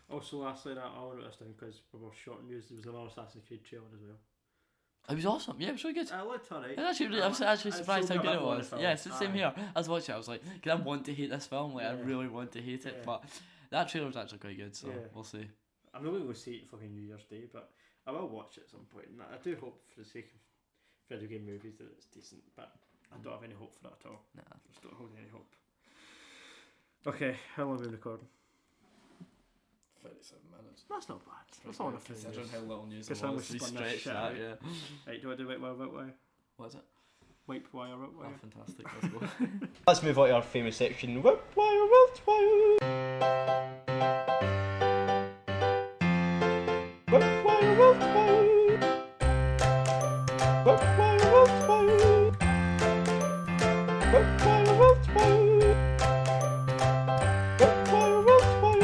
S2: Also, lastly, I want to write this down because we were short news. There was another Assassin's Creed trailer as well.
S1: It was awesome. Yeah, it was really good.
S2: I looked alright.
S1: I was actually surprised how good it was. Yeah, it's the same here. I was watching it, I was like, I want to hate this film. Like, I really want to hate it. But that trailer was actually quite good, so we'll see.
S2: I'm not going to go see it fucking New Year's Day, but I will watch it at some point. And I do hope, for the sake of video game movies, that it's decent. But I don't have any hope for that at all.
S1: Nah.
S2: I just don't hold any hope. Okay, how long have we been recording?
S1: 37 minutes.
S2: That's not bad. That's not enough for
S1: considering how little news
S2: Guess
S1: there
S2: I'm
S1: was. We
S2: gonna spun this
S1: stretched
S2: shit
S1: that,
S2: out.
S1: yeah.
S2: Right, do I do wipe wire?
S1: What is it?
S2: Wipe wire, wipe wire.
S1: Oh, fantastic. Let's go.
S3: Let's move on to our famous section. Whip wire, wilt wire. Whip wire, wilt wire. Whip wire, wilt wire. Whip wire, wilt wire. Whip wire, wilt wire.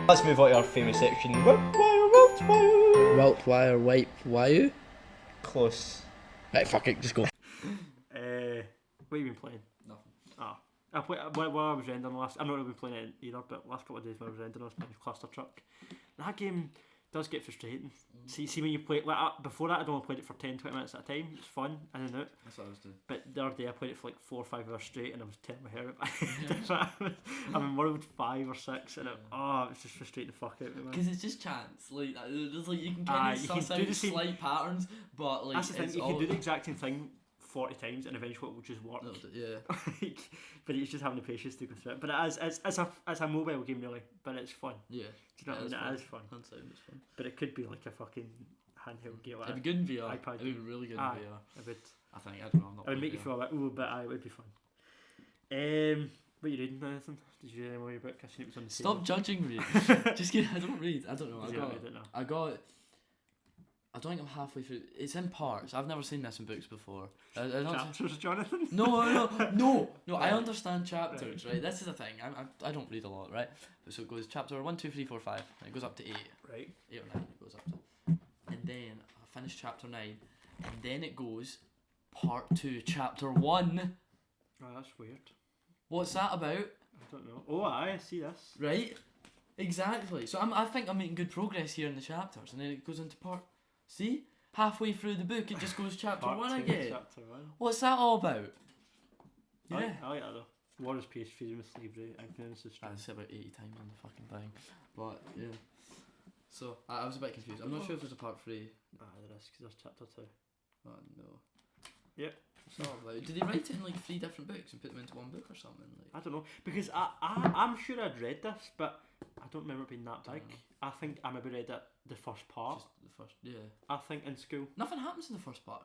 S3: Let's move on to our famous section. Whip wire, wilt wire.
S1: Wilt wire, wipe wire.
S3: Close.
S1: Right, fuck it, just go.
S2: What have you been playing?
S1: Nothing.
S2: I played while I was rendering last. I'm not really been playing it either, but last couple of days when I was rendering, I was playing Cluster Truck. That game does get frustrating. See when you play it, like before that, I'd only played it for 10-20 minutes at a time. It's fun, in and out.
S1: That's what I was doing.
S2: But the other day I played it for like 4 or 5 hours straight, and I was tearing my hair out. I'm in World 5 or 6, and it's just frustrating the fuck out of me, man.
S1: Because it's just chance. Like, there's like you can kind of suss out slight patterns, but like
S2: that's the thing. You can do the exact same thing 40 times, and eventually it will just work.
S1: Yeah.
S2: But it's just having the patience to go through it. But it's a mobile game really, but it's fun.
S1: Yeah.
S2: Do you know what I mean? It is fun.
S1: Hand sound is fun.
S2: But it could be like a fucking handheld game. Like
S1: It'd be good in VR.
S2: iPad
S1: It'd be really good in VR.
S2: It would.
S1: I think. I don't know. I'm not.
S2: It would make you feel like, ooh, but it would be fun. What are you reading, Nathan? Did you read any more of your book? I seen it was on the
S1: Stop judging me. Just kidding. I don't read. I don't know. I don't think I'm halfway through. It's in parts. I've never seen this in books before.
S2: Chapters, Jonathan?
S1: No. I understand chapters, right? This is the thing. I don't read a lot, right? So it goes chapter 1, 2, 3, 4, 5, and it goes up to 8.
S2: Right.
S1: 8 or 9 it goes up to. And then I finish chapter 9, and then it goes part 2, chapter 1.
S2: Oh, that's weird.
S1: What's that about?
S2: I don't know. Oh, I see this.
S1: Right? Exactly. So I think I'm making good progress here in the chapters, and then it goes into part. See? Halfway through the book, it just goes chapter 1 again.
S2: Chapter 1.
S1: What's that all about? Yeah.
S2: I like that though. War is peace, freedom is slavery, ignorance is
S1: I
S2: strength.
S1: said about 80 times on the fucking thing. But, yeah. So, I was a bit confused. I'm not sure if there's a part 3.
S2: There is, because there's chapter 2.
S1: Oh no.
S2: Yep.
S1: So, like, did they write it in like 3 different books and put them into one book or something? Like,
S2: I don't know, because I'm sure I'd read this, but I don't remember it being that big. I think I maybe read it the first part.
S1: just the first, yeah.
S2: I think in school.
S1: Nothing happens in the first part.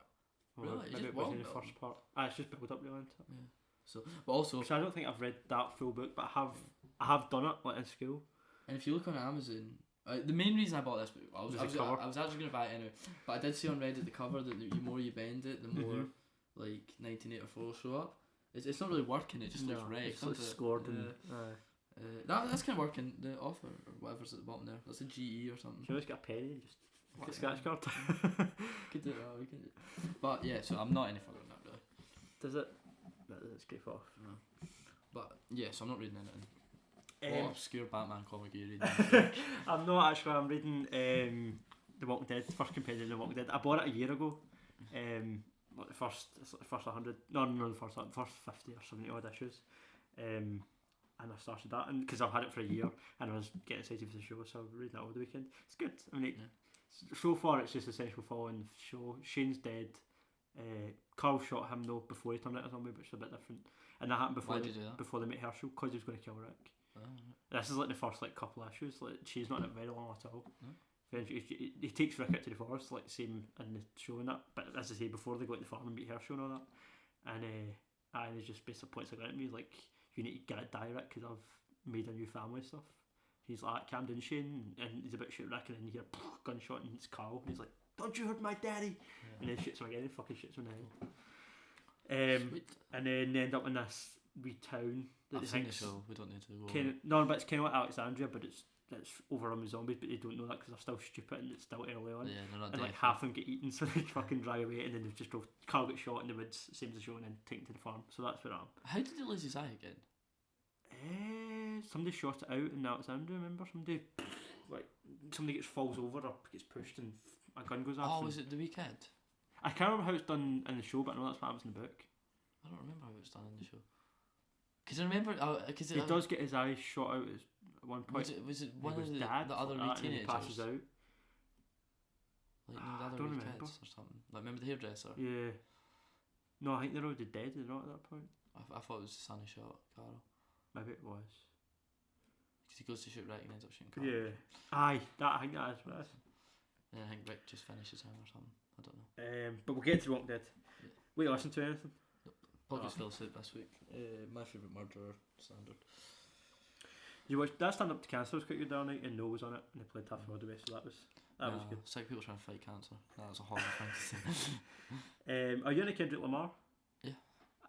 S2: Well,
S1: Really?
S2: maybe it wasn't in the first part. It's just build up really into it.
S1: Yeah. So, but also,
S2: So I don't think I've read that full book, but I have done it like in school.
S1: and if you look on Amazon, the main reason I bought this book, I was actually going to buy it anyway, but I did see on Reddit the cover that the more you bend it, the more like 1984 show up. It's not really working. It just looks wrecked.
S2: It's like scored and.
S1: That's kind of working. The author or whatever's at the bottom there. That's a GE or something.
S2: You always get a penny and just get a scratch card.
S1: Could do that. We can do. But yeah, so I'm not any further than that really.
S2: Does it? That doesn't scrape off.
S1: No. But yeah, so I'm not reading anything. What obscure Batman comic are you reading?
S2: I'm not actually. I'm reading The Walking Dead, first compendium of The Walking Dead. I bought it a year ago. Like the first 100. No, the first 50 or 70 odd issues. And I started that, and because I've had it for a year, and I was getting excited for the show, so I'm reading it over the weekend. It's good. I mean, so far it's just essential following the show. Shane's dead. Carl shot him though before he turned into a zombie, which is a bit different. And that happened before before they met Herschel, because he was going to kill Rick. Oh, right. This is like the first like couple of issues. Like she's not in it very long at all. He takes Rick out to the forest, like same in the show and that. But as I say, before they go to the farm and meet Herschel and all that, and he just basically points a gun at me like, "You need to get it die, Rick, because I've made a new family stuff." He's like, "Calm down, Shane," and he's about to shoot Rick, and then you hear gunshot, and it's Carl, and he's like, "Don't you hurt my daddy?" And then shoots him again, and fucking shoots him in the head. And then they end up in this wee town.
S1: I've seen the show. We don't need to go.
S2: No, but it's kind of like Alexandria, but it's overrun with zombies, but they don't know that because they're still stupid and it's still early on.
S1: Yeah, they're not.
S2: And like half of them get eaten, so they fucking drive away, and then they just drove. Carl gets shot in the woods, same as the show, and then taken to the farm. So that's where I am.
S1: How did he lose his eye again?
S2: Somebody shot it out in Alexandria. Remember, somebody gets falls over or gets pushed, and a gun goes off.
S1: Oh, was it the wee kid?
S2: I can't remember how it's done in the show, but I know that's what happens in the book.
S1: I don't remember how it's done in the show. Because I remember,
S2: he does get his eyes shot out at one point.
S1: Was it one of the other teenagers?
S2: Passes out.
S1: Like no, the other wee kids or something. Like remember the hairdresser?
S2: Yeah. No, I think they're already dead. They're not at that point.
S1: I thought it was the son who shot Carl.
S2: Maybe it was.
S1: Because he goes to shoot Rick and ends up shooting Carl.
S2: Yeah. Aye, I think that is what it is.
S1: And I think Rick just finishes him or something. I don't know.
S2: But we'll get to Walking Dead.
S1: Yeah.
S2: Wait, listen to anything?
S1: Podcast fell asleep this week. My favourite murderer, standard.
S2: You watched that Stand Up to Cancer was quite good the other night, and Noah was on it, and they played Tough Rodaway, so that was good.
S1: It's like people trying to fight cancer. That was a horrible thing to say.
S2: Are you into Kendrick Lamar?
S1: Yeah.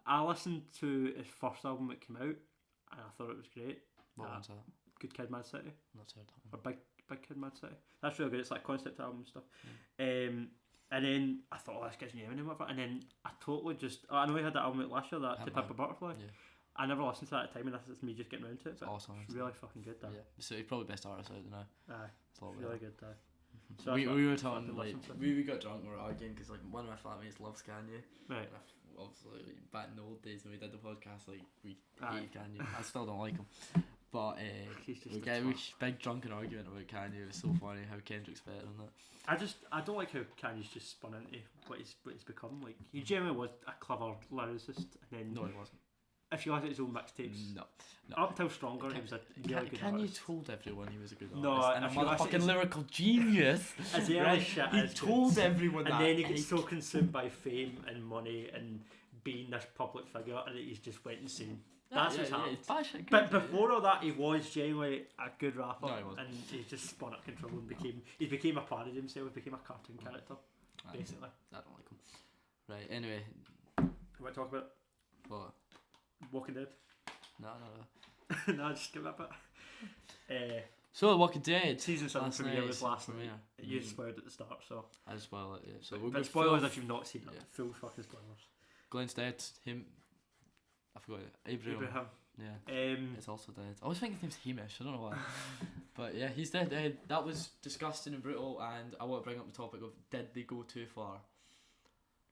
S2: I listened to his first album that came out, and I thought it was great.
S1: What one's that?
S2: Good Kid, Mad City.
S1: Not heard that one.
S2: Or Big Kid, Mad City. That's really good. It's like concept album and stuff.
S1: Yeah.
S2: And then I thought, this guy's new Eminem, whatever. And then I totally just, I know he had that album out last year, that To Pimp a Butterfly. Yeah. I never listened to that at the time, and this is me just getting around to it.
S1: It's awesome.
S2: It's really fucking good, that.
S1: Yeah. So he's probably best artist out there now.
S2: Aye.
S1: It's a lot
S2: really good, that.
S1: So we were talking, like, we got drunk, we were arguing, because like one of my flatmates loves Kanye.
S2: Right.
S1: And obviously, like, back in the old days when we did the podcast, like, we hated Kanye. I still don't like him. But we get a big drunken argument about Kanye. It was so funny how Kendrick's better than that.
S2: I don't like how Kanye's just spun into what he's become. Like, he generally was a clever lyricist, and then
S1: no, he wasn't.
S2: If you look at his own mixtapes,
S1: no.
S2: Up till Stronger, he was a really good artist.
S1: Kanye told everyone he was a good artist.
S2: No,
S1: and a motherfucking lyrical genius.
S2: As the early shit
S1: he told everyone
S2: and
S1: that.
S2: And then he gets so consumed by fame and money and being this public figure, and he's just went insane. That's what's happened. But before all that, he was genuinely a good rapper, and he just spun out of control and became a parody of himself. He became a cartoon character, basically.
S1: I don't like him. Right. Anyway,
S2: you want to talk about
S1: what?
S2: Walking Dead?
S1: No.
S2: No, just give it a bit.
S1: So Walking Dead
S2: season 7 premiere was last night. You spoiled at the start, so
S1: I spoil it. Yeah. So
S2: but spoilers if you've not seen it. Full fucking spoilers.
S1: Glenn's dead. Him. I forgot it. Abraham. Yeah. It's also dead. I always think his name's Hamish. I don't know why. But yeah, he's dead. That was disgusting and brutal, and I want to bring up the topic of did they go too far?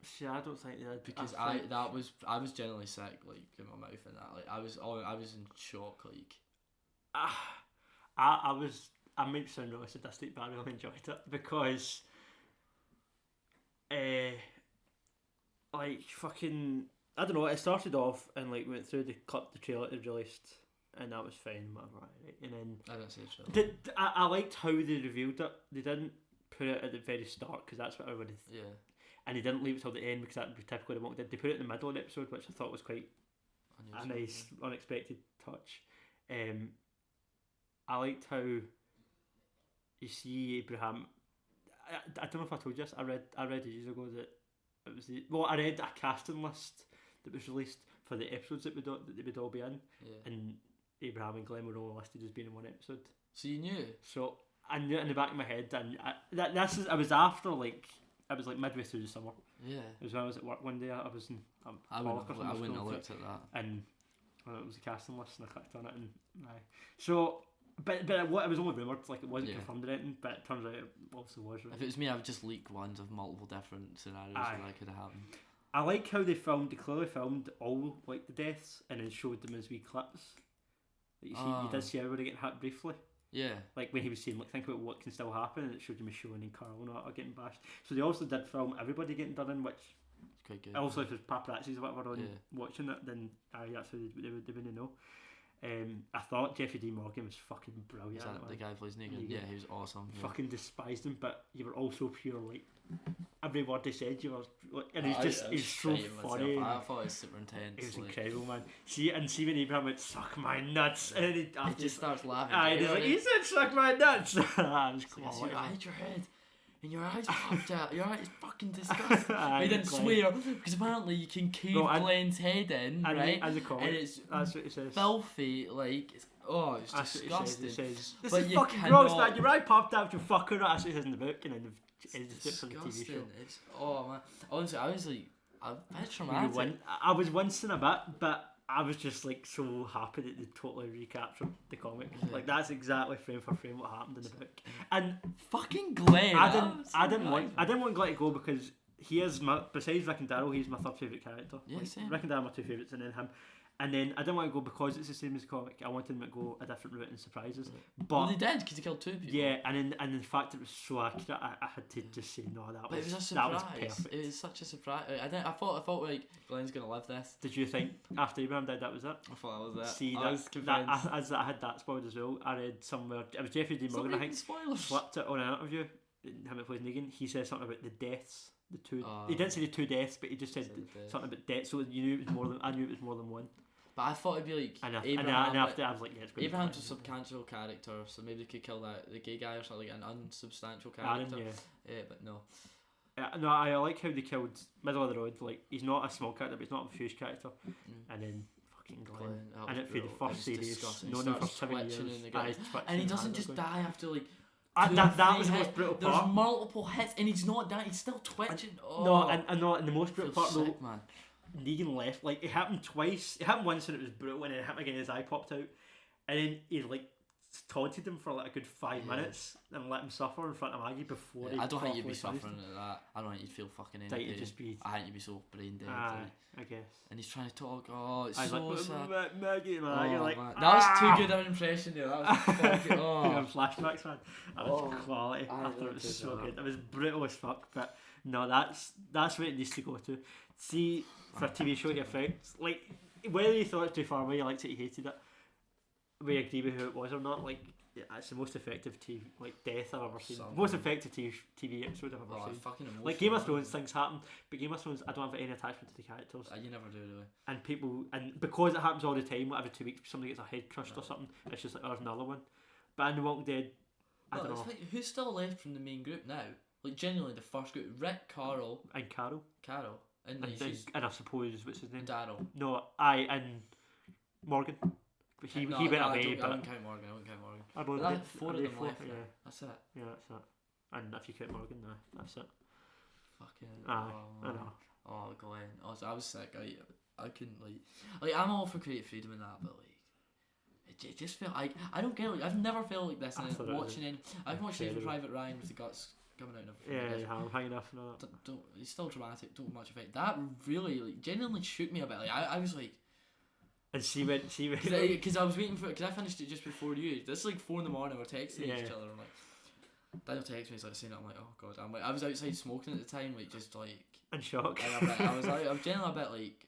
S2: See, I don't think they did.
S1: Because I was genuinely sick, like in my mouth and that. Like I was in shock. Like
S2: I might sound really sadistic, but I really enjoyed it because like fucking, I don't know. It started off and like went through the trailer they released, and that was fine, whatever. Right? And then
S1: I didn't see the trailer.
S2: I liked how they revealed it. They didn't put it at the very start because that's what everybody.
S1: Yeah.
S2: And they didn't leave it till the end because that would be typically the Walking Dead. They put it in the middle of the episode, which I thought was quite a nice, unexpected touch. I liked how you see Abraham. I don't know if I told you this. I read ages ago that it was I read a casting list that was released for the episodes that they would all be in, and Abraham and Glenn were all listed as being in one episode.
S1: So you knew?
S2: So I knew it in the back of my head, and I was after like. I was like midway through the summer. Yeah. It was when I was at work one day. I was in. I wouldn't have looked at that. And it was a casting list, and I clicked on it, and aye. So, but what it was only rumoured, like it wasn't confirmed or anything. But it turns out it also was. Right?
S1: If it was me, I would just leak ones of multiple different scenarios where that could have happened.
S2: I like how they clearly filmed all like the deaths, and then showed them as wee clips. Like you see, you did see everybody getting hit briefly. Yeah. Like when he was saying, like, think about what can still happen, and it showed him Michonne and Carl and all are getting bashed. So they also did film everybody getting done in, which it's quite good. Also, if there's paparazzis or whatever on watching it, then that's how they wouldn't know. I thought Jeffrey Dean Morgan was fucking brilliant.
S1: Is that the guy who plays Negan? Yeah, he was awesome.
S2: Fucking despised him, but you were also pure like every word they said. You were, and he's so funny.
S1: I thought it was super intense.
S2: It was incredible, man. See when Abraham went, "Suck my nuts," and he
S1: just starts laughing.
S2: And he's like, "He said, suck my nuts." That was quality.
S1: I hit your head. And your eyes popped out. Your eyes fucking disgusting. He didn't swear because apparently you can cave Glenn's head in, right? And it's that's what it says. Filthy, like it's disgusting.
S2: It says, this is fucking gross, man. Your eye popped out, you fucker. That's what it says in the book, and then it's for the TV show.
S1: It's man. Honestly, I was like, that's traumatic.
S2: I was wincing a bit, but I was just like so happy that they totally recaptured the comic. Like that's exactly frame for frame what happened in the book. And
S1: fucking Glenn.
S2: I didn't want Glenn to go because he is besides Rick and Daryl, he's my third favourite character. Yeah, same. Rick and Daryl are my two favourites, and then him. And then I didn't want to go because it's the same as the comic. I wanted them to go a different route and surprises. But
S1: they did because they killed two people.
S2: Yeah, and the fact it was so accurate, I had to just say no. It was a surprise. That was perfect.
S1: It was such a surprise. I thought like Glenn's gonna live this.
S2: Did you think after Abraham died that was it?
S1: I thought that was it.
S2: See, I was convinced. I had that spoiled as well. I read somewhere it was Jeffrey Dean Morgan. I think flipped it on an interview. Him that plays Negan. He said something about the deaths. The two. He didn't say the two deaths, but he just said something about death. So you knew it was more than. I knew it was more than one.
S1: But I thought it'd be like
S2: Abraham. And after I was like, yeah, it's going
S1: Abraham's a substantial character, so maybe they could kill the gay guy or something, like an unsubstantial character. But no.
S2: No, I like how they killed middle of the road. Like he's not a small character, but he's not a huge character. And then fucking Glenn. And it for the first series, known him for 7 years,
S1: and he doesn't just die after like.
S2: That was the most brutal part.
S1: There's multiple hits, and he's not dying. He's still twitching.
S2: And the most brutal part though. Man. Negan left, like it happened twice. It happened once and it was brutal, and then it happened again. His eye popped out, and then he like taunted him for like a good 5 minutes and let him suffer in front of Maggie before.
S1: I don't think you'd be suffering at that. I don't think you'd feel fucking anything. I think you'd be so brain dead.
S2: I guess.
S1: And he's trying to talk. Oh, it's so
S2: like,
S1: sad.
S2: Maggie, man. You're like,
S1: that was too good of an impression there. That was fucking.
S2: Flashbacks, man. That was quality. I thought it was so good. It was brutal as fuck, but no, that's what it needs to go to. See, for a TV show to affect, like, whether you thought it too far away, you liked it, you hated it, we agree with who it was or not, like, it's the most effective TV, like, death I've ever seen. Most effective TV episode I've ever seen. Like, Game of Thrones, things happen, but Game of Thrones, I don't have any attachment to the characters.
S1: You never do, really.
S2: And because it happens all the time, every 2 weeks, somebody gets a head crushed or something, it's just like, there's another one. But in The Walking Dead, I don't know.
S1: It's like, who's still left from the main group now? Like, genuinely, the first group, Rick, Carl.
S2: And Carol. And I suppose what's his name?
S1: Daryl.
S2: No, and Morgan. He went away.
S1: I wouldn't count Morgan.
S2: I believe
S1: that's 4 of them left.
S2: Yeah.
S1: That's it.
S2: Yeah, that's it. And if you count Morgan, that's it.
S1: Fucking.
S2: I know.
S1: Oh, Glenn. I was sick. I couldn't like I'm all for creative freedom and that, but like it just felt like I don't get it. I've never felt like this. And I've watched Saving Private Ryan with the guts coming out of
S2: I'm hanging off and all that.
S1: It's still dramatic, don't much effect. That really genuinely shook me a bit. Like I was like,
S2: and she went
S1: because I was waiting for because I finished it just before you. This is like 4 a.m. we're texting each other. I'm like, Daniel texts me, he's like saying it, I'm like, oh god, I'm like, I was outside smoking at the time, like just like
S2: In shock.
S1: and I was generally a bit like,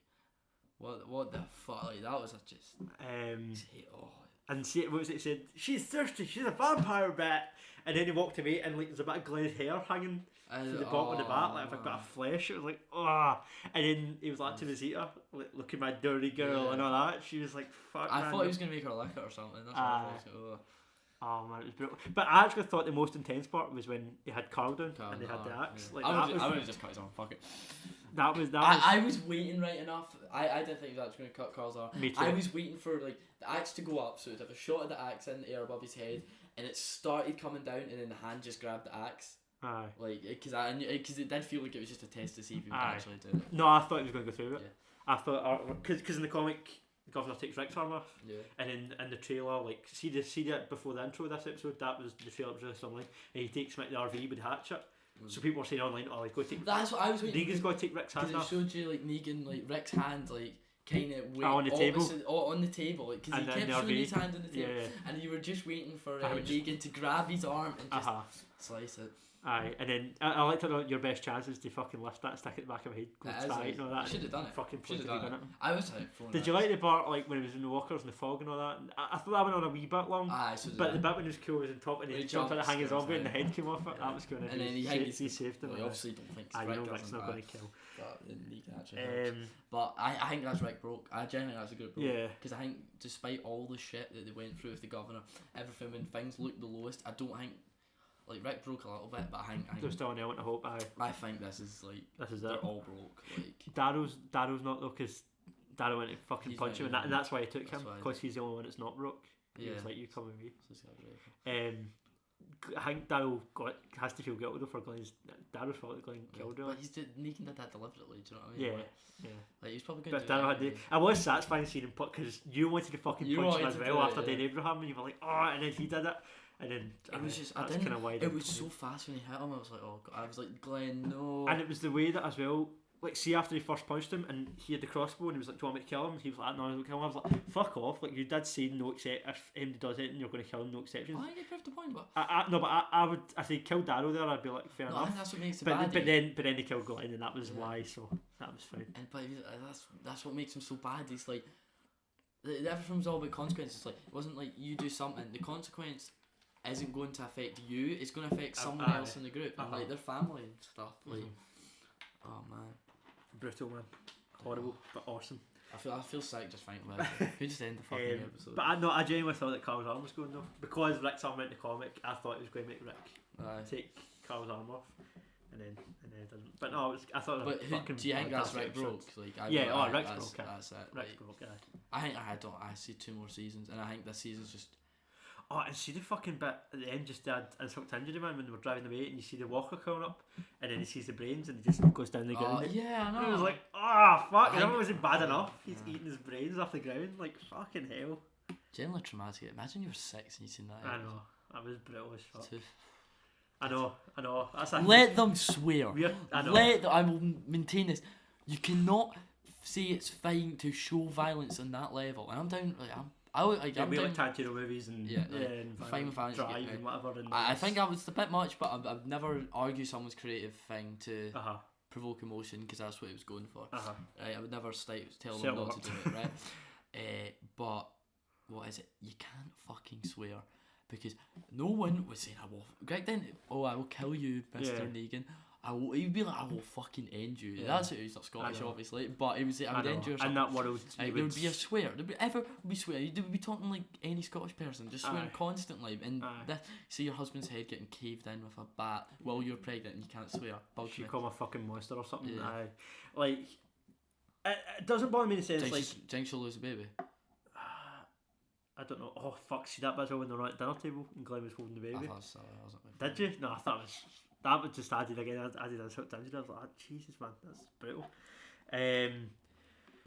S1: what the fuck, like that was just oh.
S2: And see, what was it? He said, she's thirsty, she's a vampire bat. And then he walked away and like there's a bit of Glenn's hair hanging through the bottom of the bat, like if I got a flesh, it was like, oh. And then he was like to Rosita, like, look at my dirty girl and all that. She was like, fuck.
S1: I thought he was gonna make her lick it or something. That's what I was like, oh.
S2: Oh man, it was brutal. But I actually thought the most intense part was when he had Carl down and they had the axe.
S1: Yeah.
S2: Like
S1: I would have just cut his arm. Fuck it.
S2: I
S1: was waiting right enough. I didn't think he was actually going to cut Carl's arm.
S2: Me too.
S1: I was waiting for like the axe to go up, so it'd have a shot of the axe in the air above his head, and it started coming down, and then the hand just grabbed the axe.
S2: Aye.
S1: Like, because it did feel like it was just a test to see if he would actually do it.
S2: No, I thought he was going to go through it.
S1: Yeah.
S2: I thought because in the comic, the governor takes Rick's arm off.
S1: Yeah.
S2: And in the trailer, like see that before the intro of this episode, that was the trailer was really something. And he takes him out the RV with the hatchet. So people are saying online, oh, he's got to take.
S1: That's what I was waiting.
S2: Negan's got to take Rick's hand off.
S1: Because it showed you like Negan, like Rick's hand, like kind of
S2: on the table.
S1: On the table, like because he kept showing his hand on the table, and you were just waiting for Negan to grab his arm and just slice it.
S2: Aye, and then I like to know your best chance is to fucking lift that, stick it at the back of my head, go tight and all that.
S1: Should have done it.
S2: Fucking
S1: should have done it. I was like,
S2: did you like the part like when he was in the walkers and the fog and all that? I thought that went on a wee bit long. But the bit when he was cool was on top and he jumped out to hang his zombie and the head came off it. That was cool.
S1: And then he
S2: saved him.
S1: I obviously don't think
S2: I know Rick's not going to kill.
S1: But I think that's Rick broke. I genuinely that's a good broke.
S2: Yeah.
S1: Because I think despite all the shit that they went through with the governor, everything when things looked the lowest, I don't think. Like Rick broke a little bit, but I think
S2: there's still an element of hope.
S1: I think this is
S2: it.
S1: They're all broke. Like
S2: Darrow's not though, because Darrow went to fucking punch him, and that's why he took him, because he's the only one that's not broke. He was like, you come with me. I think Darrow has to feel guilty though for Glenn's. Darrow's fault that Glenn killed him.
S1: But Negan did that deliberately. Do you know what I mean?
S2: Yeah.
S1: Like he's probably going to.
S2: Darrow had I was satisfying seeing him put because you wanted to fucking punch him as well after Dan Abraham, and you were like, oh, and then he did it. And then
S1: it was just that's kind of why it was so fast when he hit him. I was like, oh God. I was like, Glenn, no.
S2: And it was the way that as well. Like, see, after he first punched him and he had the crossbow and he was like, do you want me to kill him? He was like, no, I don't kill him. I was like, fuck off. Like, you did say no except if anybody does anything, you're going to kill him, no exceptions.
S1: I think you proved the point, but
S2: I would, if they killed Darrow there, I'd be like, fair enough.
S1: I think that's what makes it bad.
S2: But then they killed Glenn and that was why, so that was fine.
S1: But that's what makes him so bad. It's like everything was all about consequences. Like it wasn't like you do something, the consequence isn't going to affect you. It's going to affect someone else in the group, and like their family and stuff. Like, oh man.
S2: Brutal, man. Horrible, but awesome.
S1: I feel sick just thinking about it. We just end the fucking episode.
S2: But I genuinely thought that Carl's arm was going though. Because Rick's arm went in the comic, I thought it was going to make Rick take Carl's arm off. And then it didn't. But no, I thought it was fucking.
S1: Do you think that's Rick broke? Like,
S2: Rick's broke.
S1: That's it.
S2: Rick's broke,
S1: I see 2 more seasons, and I think this season's just.
S2: Oh, and see the fucking bit at the end, just had Insult Injury Man when they were driving away, and you see the walker coming up, and then he sees the brains, and he just goes down the ground.
S1: Yeah, I know.
S2: And it was like, fuck, it wasn't bad enough. He's eating his brains off the ground, like fucking hell.
S1: Generally traumatic. Imagine you were 6 and you seen that.
S2: I know, that was brutal as fuck. I know.
S1: Let them swear.
S2: I know.
S1: I will maintain this. You cannot say it's fine to show violence on that level. And I'm down. Like I'm
S2: we like Tarantino movies and
S1: fine with violence,
S2: Drive and whatever. And
S1: I think that was a bit much, but I've never argued someone's creative thing to provoke emotion because that's what it was going for. Right, I would never tell them not to do it, right? But what is it? You can't fucking swear because no one would say, Greg then, I will kill you, Mr. Negan. He'd be like, I will fucking end you. That's it. He's not Scottish, obviously, but he would say, I would end you. Or something.
S2: In that world,
S1: there would be a swear. There would be swear. You would be talking like any Scottish person, just swearing constantly. And see your husband's head getting caved in with a bat while you're pregnant and you can't swear.
S2: She call him a fucking monster or something. Like, it doesn't bother me in the sense like.
S1: Think she'll lose a baby?
S2: I don't know. Oh fuck! See that bit when they're at the dinner table and Glenn was holding the baby.
S1: I thought so.
S2: Did you? No, I thought it was. That was just added again. I did Insult Injury. I was like, Jesus man, that's brutal.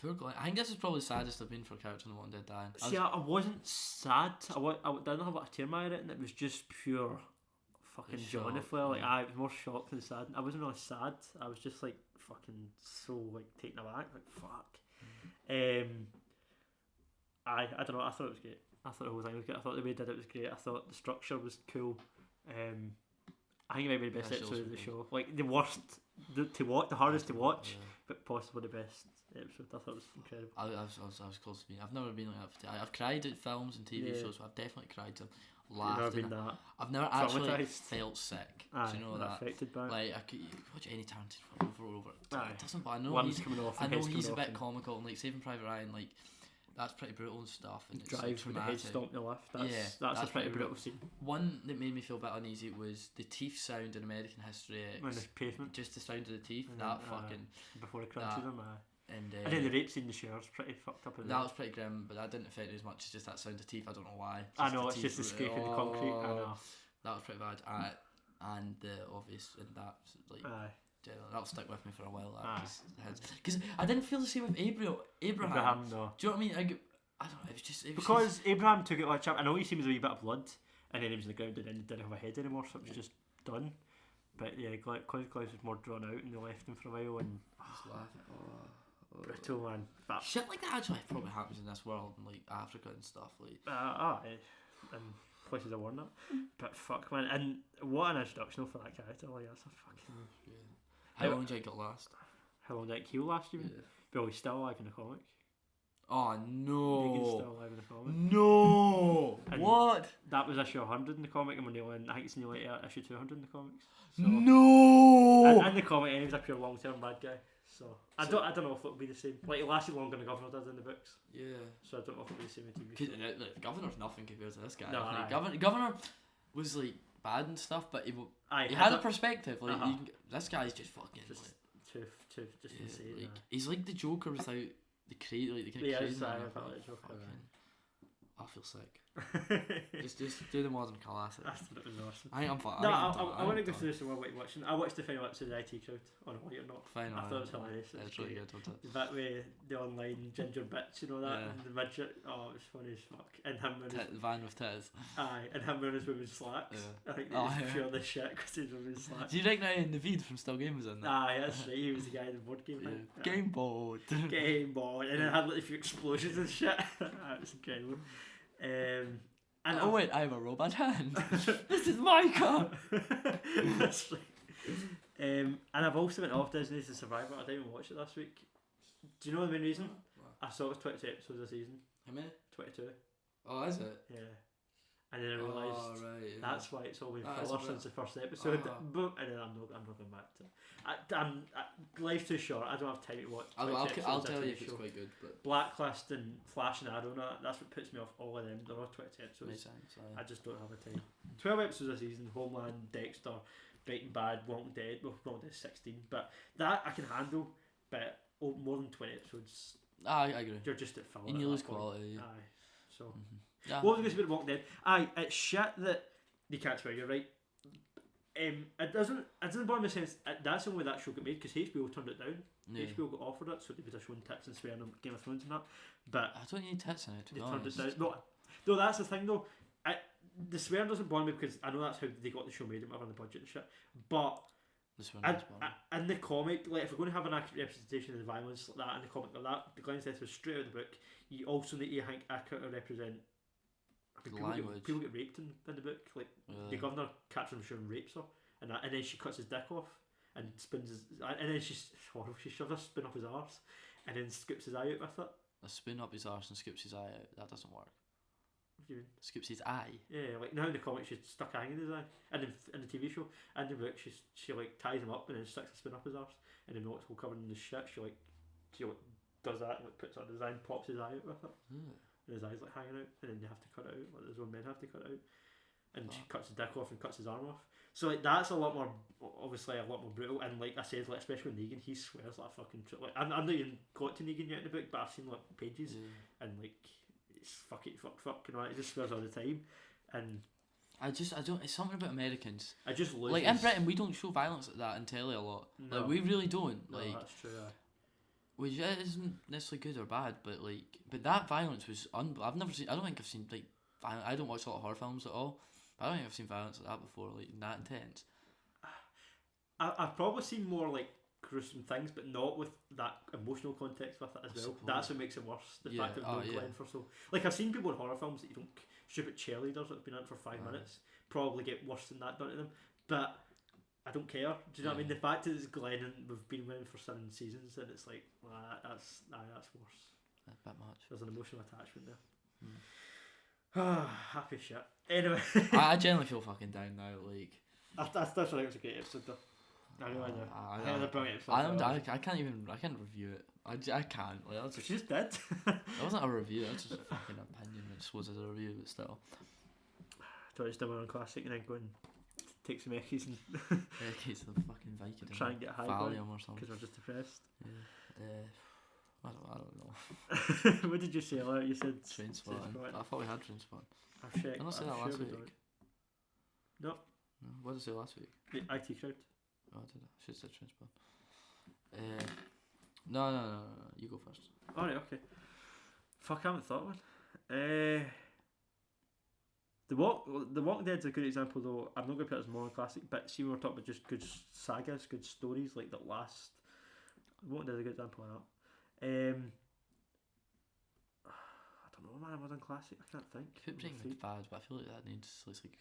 S1: Poor Glenn. I think this is probably the saddest I've been for a character in The Walking Dead dying.
S2: See, I wasn't sad. I didn't have a tear in my eye, and it was just pure fucking joy on the floor. Like I was more shocked than sad. I wasn't really sad. I was just like fucking so like taken aback. Like fuck. I don't know. I thought it was great. I thought the whole thing was great. I thought the way they did it was great. I thought the structure was cool. I think it might be the best
S1: That
S2: episode
S1: show's
S2: of the
S1: good.
S2: show. Like the worst to watch, the hardest to watch,
S1: Yeah.
S2: but possibly the best episode. I thought it was incredible.
S1: I was close to me. I've never been like that. I've cried at films and TV
S2: Yeah.
S1: shows. But I've definitely cried to them.
S2: You've never
S1: Laughed.
S2: been
S1: and
S2: that.
S1: I've never actually
S2: traumatised.
S1: felt sick.
S2: Aye,
S1: Do you know
S2: or
S1: that?
S2: affected by it.
S1: Like I could watch any Tarantino over and over.
S2: Aye.
S1: It doesn't. But I know
S2: Limbs
S1: he's.
S2: coming off.
S1: I
S2: And
S1: know
S2: heads
S1: he's a
S2: coming off
S1: bit
S2: and
S1: comical and like Saving Private Ryan. Like that's pretty brutal and stuff. And it's
S2: drives
S1: like,
S2: with the
S1: traumatic.
S2: head stomping the lift. That's,
S1: Yeah,
S2: that's a
S1: that's
S2: pretty
S1: pretty
S2: brutal scene.
S1: One that made me feel a bit uneasy was the teeth sound in American History X.
S2: On the pavement.
S1: Just the sound of the teeth.
S2: And
S1: That
S2: then,
S1: fucking.
S2: Before he crunches
S1: that-
S2: them.
S1: And
S2: And then the rape scene in the shower's pretty fucked up.
S1: that was pretty grim, but that didn't affect me as much as just that sound of teeth. I don't know why.
S2: I know,
S1: the
S2: it's
S1: teeth
S2: just the
S1: were-
S2: scraping the concrete. I know.
S1: That was pretty bad. And the obvious and that like
S2: Aye.
S1: that'll stick with me for a while.
S2: Aye.
S1: Because I didn't feel the same with Abraham.
S2: Abraham, no.
S1: Do you know what I mean? I don't know. It was just
S2: Because Abraham took it like a champ. I know he seems a wee bit of blood, and then he was in the ground and then he didn't have a head anymore, so it was just done. But yeah, Clive was more drawn out and they left him for a while and
S1: just laughing.
S2: brutal, man. But,
S1: Shit like that actually probably happens in this world, in like Africa and stuff. Like
S2: and places I worn that. But fuck, man. And what an introduction for that character. Like, that's a fucking.
S1: yeah. How long did it last?
S2: How long did it heal last year?
S1: Yeah.
S2: Well, he's still alive in the comic.
S1: Oh
S2: Negan's
S1: no!
S2: still alive in the comic.
S1: No!
S2: And
S1: What?
S2: That was issue 100 in the comic, and we're nearly, I think it's nearly issue 200 in the comics. So,
S1: No!
S2: and the comic, he's a pure long-term bad guy. So I don't know if it'll be the same. Like it lasted longer than the Governor did in the books.
S1: Yeah.
S2: So I don't know if it'll be the same in TV.
S1: Because the Governor's nothing compared to this guy.
S2: No,
S1: Like,
S2: aye.
S1: Governor was like bad and stuff, but he
S2: Aye,
S1: had a perspective. Like
S2: Uh-huh.
S1: this guy's just fucking.
S2: just
S1: like,
S2: too just
S1: yeah,
S2: insane.
S1: like, he's like the Joker without the crazy, like the kind of
S2: Yeah,
S1: crazy.
S2: it's,
S1: man.
S2: I
S1: Like,
S2: felt like Joker,
S1: fucking- I feel sick.
S2: aye.
S1: just do the modern classic.
S2: I thought it was awesome.
S1: I think I'm fine.
S2: No, I want to go through some more what you're watching. I watched the final episode of IT Crowd on a You're Not.
S1: Fine.
S2: I thought it was hilarious. It was
S1: It's really
S2: great.
S1: good, wasn't it?
S2: The bit with the online ginger bitch, you know that,
S1: Yeah.
S2: and the midget. Oh, it was funny as fuck. And him and his,
S1: Van with tits.
S2: and him wearing his women's slacks.
S1: Yeah.
S2: I think
S1: Oh,
S2: he was
S1: yeah.
S2: pure the shit because he's wearing his slacks.
S1: Do you recognize Naveed from Still Game was in that?
S2: Aye, that's right. He was the guy in the board game.
S1: Yeah.
S2: thing.
S1: Game board.
S2: Game Boy, and it had like a few explosions and shit. It was incredible. And
S1: Oh wait, I have a robot hand. This is my car.
S2: That's right. And I've also went off Disney's The Survivor. I didn't even watch it last week. Do you know the main reason? I saw it was 22 episodes a season.
S1: How many?
S2: 22.
S1: Oh, is it?
S2: Yeah. And then I realised
S1: Oh, right, yeah.
S2: that's why it's all been
S1: That is
S2: filler
S1: a bit-
S2: since the first episode.
S1: Ah.
S2: Boom, and then I'm not going back to it. Life's too short. I don't have time to watch.
S1: I'll
S2: 20
S1: tell
S2: episodes of a
S1: you
S2: TV
S1: if it's
S2: show.
S1: quite good, but
S2: Blacklist and Flash and Arrow and that's what puts me off all of them. They're all 20 episodes.
S1: makes sense.
S2: I just don't have the time. 12 episodes a season, Homeland, Dexter, Breaking Bad, Walking Dead. Well, Walking Dead 16, but that I can handle. But more than 20 episodes,
S1: I agree.
S2: you're just at filler.
S1: And
S2: at
S1: you
S2: that
S1: lose
S2: point.
S1: quality.
S2: Aye. So,
S1: Yeah.
S2: what was I going to say about Walking Dead? Aye, it's shit that you can't swear. You're right. It doesn't bother me in the sense that's the only way that show got made because HBO turned it down.
S1: Yeah.
S2: HBO got offered it, so they was showing tits and swearing on Game of Thrones and that. But
S1: I don't need tits in it, to
S2: they
S1: be
S2: turned it
S1: honest.
S2: down. No, that's the thing though. The swearing doesn't bother me because I know that's how they got the show made and whatever, the budget and shit. But
S1: This one
S2: in,
S1: is one.
S2: in the comic, like if we're going to have an accurate representation of the violence like that in the comic like that, the Glenn's death was straight out of the book. You also need to, I think, accurately represent. I mean,
S1: The
S2: people
S1: language.
S2: people get raped in the book. Like the governor catches him and rapes her, and then she cuts his dick off and spins his, and then she shoves a spin up his arse, and then scoops his eye out with it.
S1: A spin up his arse and scoops his eye out. That doesn't work.
S2: What do you mean?
S1: Scoops his eye.
S2: Yeah, like now in the comic she's stuck hanging his eye, and in the TV show, in the book she like ties him up and then sticks a spin up his arse, and then when it's all covered in the shit, she does that and like puts it on his eye and pops his eye out with it. And his eyes like hanging out, and then you have to cut it out, like his own men have to cut it out, and she cuts his dick off and cuts his arm off. So like that's a lot more, obviously a lot more brutal. And like I said, like especially with Negan, he swears like a fucking like I'm not even got to Negan yet in the book, but I've seen like pages, and like it's fuck, you know, he just swears all the time, and
S1: I don't. It's something about Americans.
S2: I just lose.
S1: Like in Britain, we don't show violence like that in telly a lot.
S2: No.
S1: Like we really don't.
S2: No,
S1: Like,
S2: that's true.
S1: which isn't necessarily good or bad, but that violence was I've never seen. I don't think I've seen like. I don't watch a lot of horror films at all. But I don't think I've seen violence like that before. Like that intense.
S2: I've probably seen more like gruesome things, but not with that emotional context with it as well.
S1: suppose.
S2: That's what makes it worse. The
S1: Yeah,
S2: fact that
S1: oh,
S2: no
S1: yeah.
S2: Glenn for so like I've seen people in horror films that you don't stupid cheerleaders that have been in for 5 minutes probably get worse than that done to them. But I don't care. Do you know what I mean? The fact that it's Glenn and we've been with him for 7 seasons, and it's like, that's worse.
S1: A bit much.
S2: There's an emotional attachment there.
S1: Mm.
S2: Happy shit. Anyway,
S1: I generally feel fucking down now. Like,
S2: I still think it was a great episode though. I know. I think it was a brilliant episode.
S1: I can't review it. I can't. Like,
S2: But you just did.
S1: That wasn't a review. That was just a fucking opinion. It just was a review, but still.
S2: So I just done one on classic and then go and take some eckies and
S1: Okay, so the fucking Viking.
S2: try and get high
S1: Valium or something.
S2: because we're just depressed.
S1: Yeah. I don't know.
S2: What did you say earlier? You said
S1: Trainspotting. I thought we had Trainspotting.
S2: I've checked.
S1: Did I say that
S2: I'm
S1: last
S2: we
S1: week?
S2: don't. No,
S1: What did I say last week?
S2: the IT crowd.
S1: Oh, I did. I should have said Trainspotting. No. You go first.
S2: Alright, okay. Fuck, I haven't thought of one. The Walking Dead's a good example though. I'm not going to put it as more classic, but see, we were talking about just good sagas, good stories like that last. The Walking Dead's a good example of that. I don't know, man. Modern classic. I can't think.
S1: Could bring like bad, but I feel like that needs like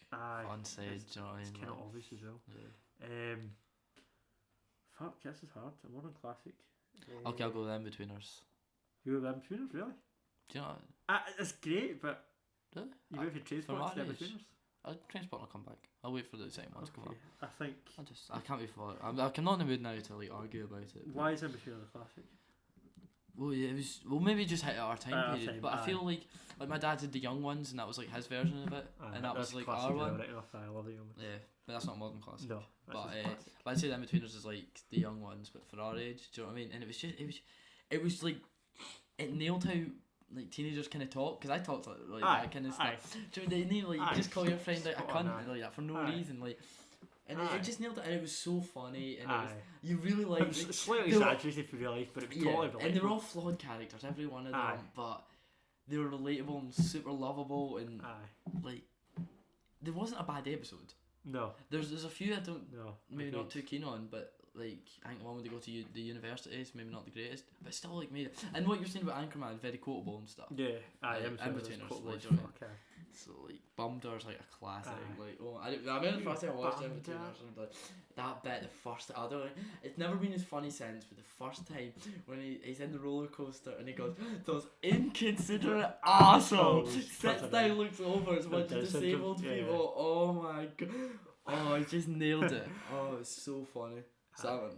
S1: fun said. Do you know what I mean?
S2: It's kind of obvious as well.
S1: Yeah.
S2: Fuck, this is hard. A modern classic.
S1: Okay, I'll go with In-Betweeners.
S2: You were them betweeners, really?
S1: Do you know?
S2: It's great, but
S1: Really?
S2: you went for Trainspotting to betweeners.
S1: Trainspotting will come back. I'll wait for the second one to come up.
S2: I think.
S1: I can't be for it. I'm not in the mood now to like argue about it.
S2: Why is In-Betweeners a classic?
S1: Well, yeah, it was. Well, maybe just hit at our time period. But I feel like my dad did the young ones, and that was like his version of it, and that was like our one.
S2: Right enough, I love the young ones.
S1: Yeah, but that's not a modern classic.
S2: No,
S1: But I'd say the In-Betweeners is like the young ones, but for our age. Do you know what I mean? And it was like it nailed how like teenagers kind of talk, because I talked like that kind of stuff. Do you know what I mean? Like you just call your friend like a cunt like that for no reason, like. And it just nailed it, and it was so funny, and it was, you really liked it.
S2: It was slightly exaggerated for real life, but it was totally relatable.
S1: And they were all flawed characters, every one of them, but they were relatable and super lovable, and like there wasn't a bad episode.
S2: No.
S1: There's a few I don't
S2: maybe
S1: not too keen on, but like I think the one where they go to the university is maybe not the greatest, but still like made it. And what you're saying about Anchorman, very quotable and stuff.
S2: Yeah,
S1: In-Betweeners, so like Bumder's like a classic. Like I remember the first time I watched In-Betweeners, and like that bit, the first I don't know, it's never been as funny since, but the first time when he's in the roller coaster and he goes, those inconsiderate assholes, sits down, looks over, it's a bunch of disabled people. Oh my god, oh he just nailed it. Oh, it's so funny. So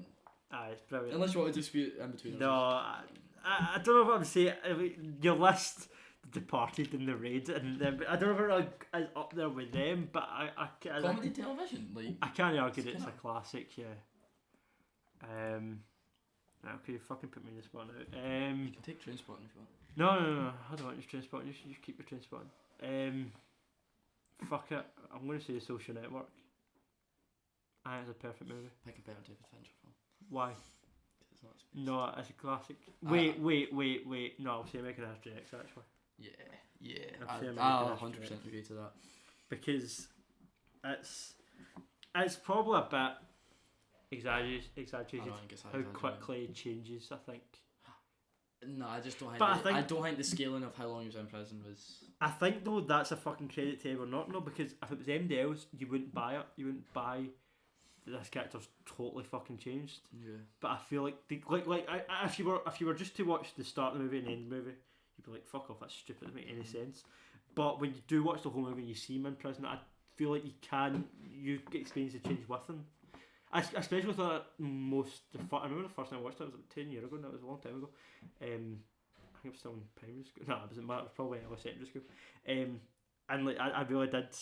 S2: it's brilliant.
S1: Unless you want to dispute In-Betweeners.
S2: No, I don't know what I'm saying. Your list, The Departed and The Raid, and I don't know if it's up there with them, but
S1: comedy television, like
S2: I can't argue that it's a classic. Yeah. Okay, you fucking put me in this one out.
S1: You can take Trainspotting if you want.
S2: No, I don't want your Trainspotting. You should keep your Trainspotting. Fuck it. I'm going to say The Social Network. I think it's a perfect movie.
S1: Pick a better David Fincher film.
S2: Why?
S1: It's not space.
S2: No, it's a classic. Wait. No, I'll say American History X actually.
S1: Yeah. I'll 100% agree to that.
S2: Because it's probably a bit exaggerated how quickly it changes, I think.
S1: No, I just don't think.
S2: But
S1: I don't think the scaling of how long he was in prison was.
S2: I think though that's a fucking credit to Edward Norton though, because if it was MDLs, you wouldn't buy it. You wouldn't buy that this character's totally fucking changed.
S1: Yeah.
S2: But I feel like if you were just to watch the start of the movie and end of the movie, you'd be like, fuck off, that's stupid, doesn't make any sense. But when you do watch the whole movie and you see him in prison, I feel like you experience the change with him. Especially with I remember the first time I watched it, it was like 10 years ago, and that was a long time ago. I think I was still in primary school. No, it was probably early secondary school. And like I really did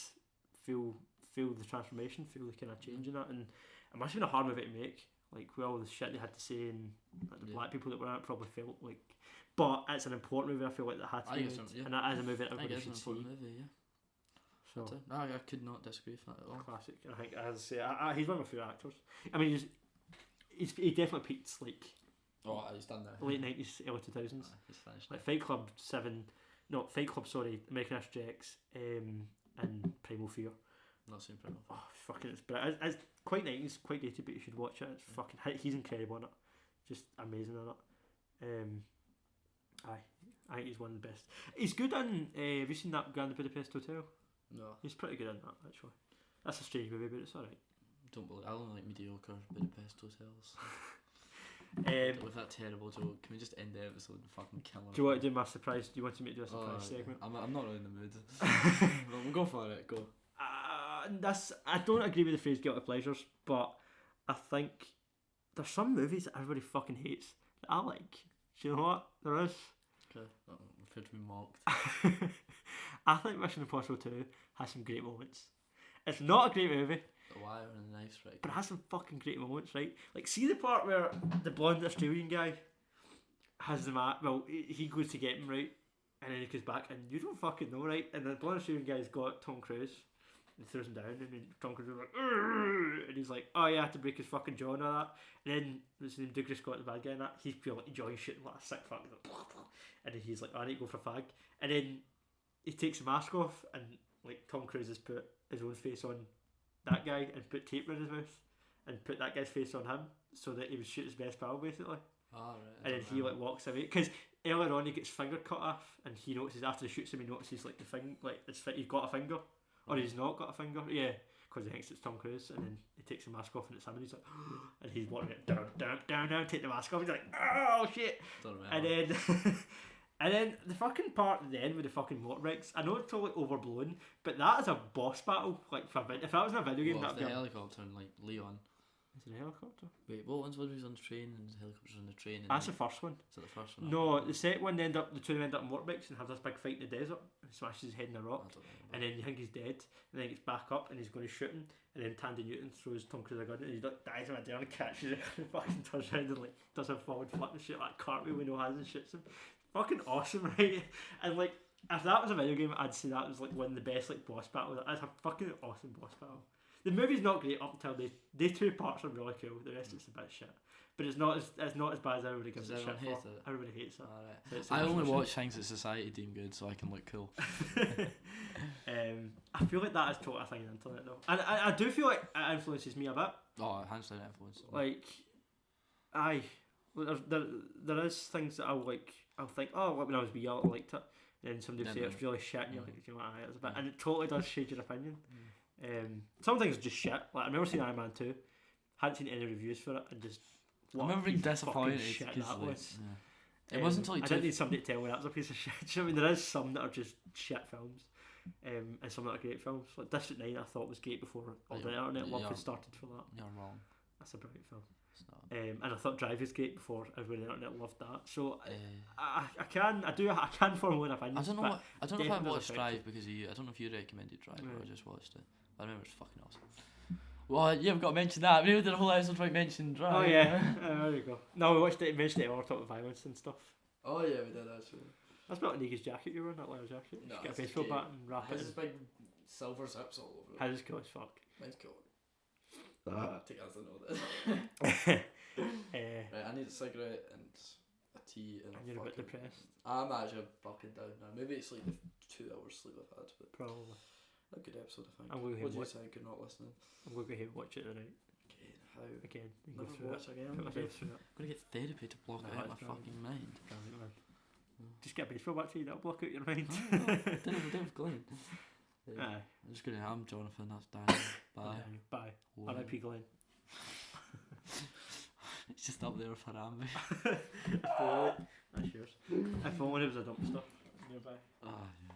S2: feel the transformation, feel the kind of change in that, and it must have been a hard movie to make. Like with all the shit they had to say, and like, the black people that were in it probably felt like. But it's an important movie. I feel like that had to be made, and that is a movie that everybody should see.
S1: Movie, so no, I could not disagree with that at all.
S2: Classic. I think, as I say, he's one of my favourite actors. I mean, he definitely peaked like.
S1: Oh, he's done that.
S2: Late 90s, early 2000s.
S1: He's finished.
S2: Like Fight Club 7, no Fight Club. Sorry, American History X, and Primal Fear.
S1: Not seen Primal Fear.
S2: Oh, fucking it's quite 90s, quite dated, but you should watch it. It's fucking. He's incredible in it. Just amazing in it. I think he's one of the best. He's good in. Have you seen that Grand Budapest Hotel?
S1: No.
S2: He's pretty good in that actually. That's a strange movie, but it's alright.
S1: Don't believe. I only like mediocre Budapest hotels. With that terrible joke, can we just end the episode and fucking kill him?
S2: Do you want to do my surprise? Do you want me to do a surprise segment?
S1: I'm not really in the mood. We'll go for it. Go.
S2: I don't agree with the phrase guilty pleasures, but I think there's some movies that everybody fucking hates that I like. Do you know what? There is.
S1: Okay. I'm afraid to be mocked.
S2: I think Mission Impossible 2 has some great moments. It's not a great movie.
S1: The wire and the knives, right?
S2: But it has some fucking great moments, right? Like, see the part where the blonde Australian guy has the mat. Well, he goes to get him, right? And then he comes back, and you don't fucking know, right? And the blonde Australian guy's got Tom Cruise, and throws him down, and then Tom Cruise is like, "Urgh!" And he's like, "Oh yeah, I had to break his fucking jaw and all that." And then what's his name, Douglas Scott, the bad guy, and that he's pure like enjoying shooting like a sick fuck, and then he's like, "I need to go for a fag," and then he takes the mask off, and like Tom Cruise has put his own face on that guy and put tape in his mouth and put that guy's face on him so that he would shoot his best pal basically.
S1: Oh, right.
S2: And then he like walks away because earlier on he gets his finger cut off and he notices after he shoots him he notices like the thing like he's got a finger or he's not got a finger, yeah, because he thinks it's Tom Cruise, and then he takes the mask off and it's him and he's like and he's walking it down, take the mask off, he's like, oh shit, and then and then the fucking part at the end with the fucking motorbikes, I know it's totally overblown, but that is a boss battle. Like, if that was in a video game,
S1: that'd
S2: be
S1: the helicopter and like Leon.
S2: Is it a helicopter?
S1: Wait, what one's when he was on the train and the helicopter's on the train? And
S2: that's the first one.
S1: Is that the first one?
S2: No, the second one, the two of them end up on motorbikes and have this big fight in the desert. And he smashes his head in a rock, and then you think he's dead, and then he gets back up and he's going to shoot him, and then Tandy Newton throws Tom Cruise a gun, and he like dies right there and catches it, and fucking turns around and like does a forward flip and shit like a cartwheel with no hands and shoots him. Fucking awesome, right? And like, if that was a video game, I'd say that was like one of the best like boss battles. That's a fucking awesome boss battle. The movie's not great up until they two parts are really cool. The rest is a bit shit. But it's not as bad as everybody gives it shit for. Everybody hates it.
S1: Right. So I only watch things that society deem good so I can look cool.
S2: I feel like that is totally a thing on the internet though. And I do feel like it influences me a bit.
S1: Oh, hands down influence.
S2: Like, there is things that I'll think, oh, when I was wee I liked it. And then somebody say it's really shit and you're like, you know what, it's a bit, and it totally does shade your opinion. Some things are just shit. Like I remember seeing Iron Man 2, hadn't seen any reviews for it, and just
S1: I remember being disappointed
S2: shit that was.
S1: It wasn't until
S2: I didn't need somebody to tell me that was a piece of shit. Do you know what I mean? There is some that are just shit films, and some that are great films. Like District 9 I thought was great before all the internet love had started for that.
S1: You're wrong.
S2: That's a brilliant film. And I thought Drive was great before everybody on the internet loved that. So I can form an opinion.
S1: I don't know if I watched Drive because of you. I don't know if you recommended Drive or I just watched it. I remember it's fucking awesome. Well, you've got to mention that. We did a whole episode about mentioning Drive.
S2: Oh yeah, there you go. No, we watched it, mentioned it over talking violence and stuff.
S1: Oh yeah, we did actually.
S2: That's about Nika's jacket you were in, that leather jacket.
S1: No,
S2: just get a baseball bat and wrap it in.
S1: His big silver zips all over it.
S2: His is cool as fuck.
S1: Mine's cool. Take as I know this. Right, I need a cigarette and a tea and
S2: you're a bit depressed.
S1: I'm actually fucking down now. Maybe it's like the 2 hours sleep I've had, but
S2: probably
S1: a good episode I think.
S2: What do you
S1: think you're not listening?
S2: I'm going to go watch it tonight.
S1: Okay, how?
S2: Again.
S1: Never watch it again. I'm going to get therapy to block out my fucking mind.
S2: Just get a baseball bat to you, that'll block out your mind.
S1: Dave Glenn. I'm Jonathan, that's Daniel. Bye.
S2: Bye. R.I.P. Glenn.
S1: It's just up there with Harambe.
S2: That's yours. If only it was a dumpster nearby.
S1: Ah, yeah.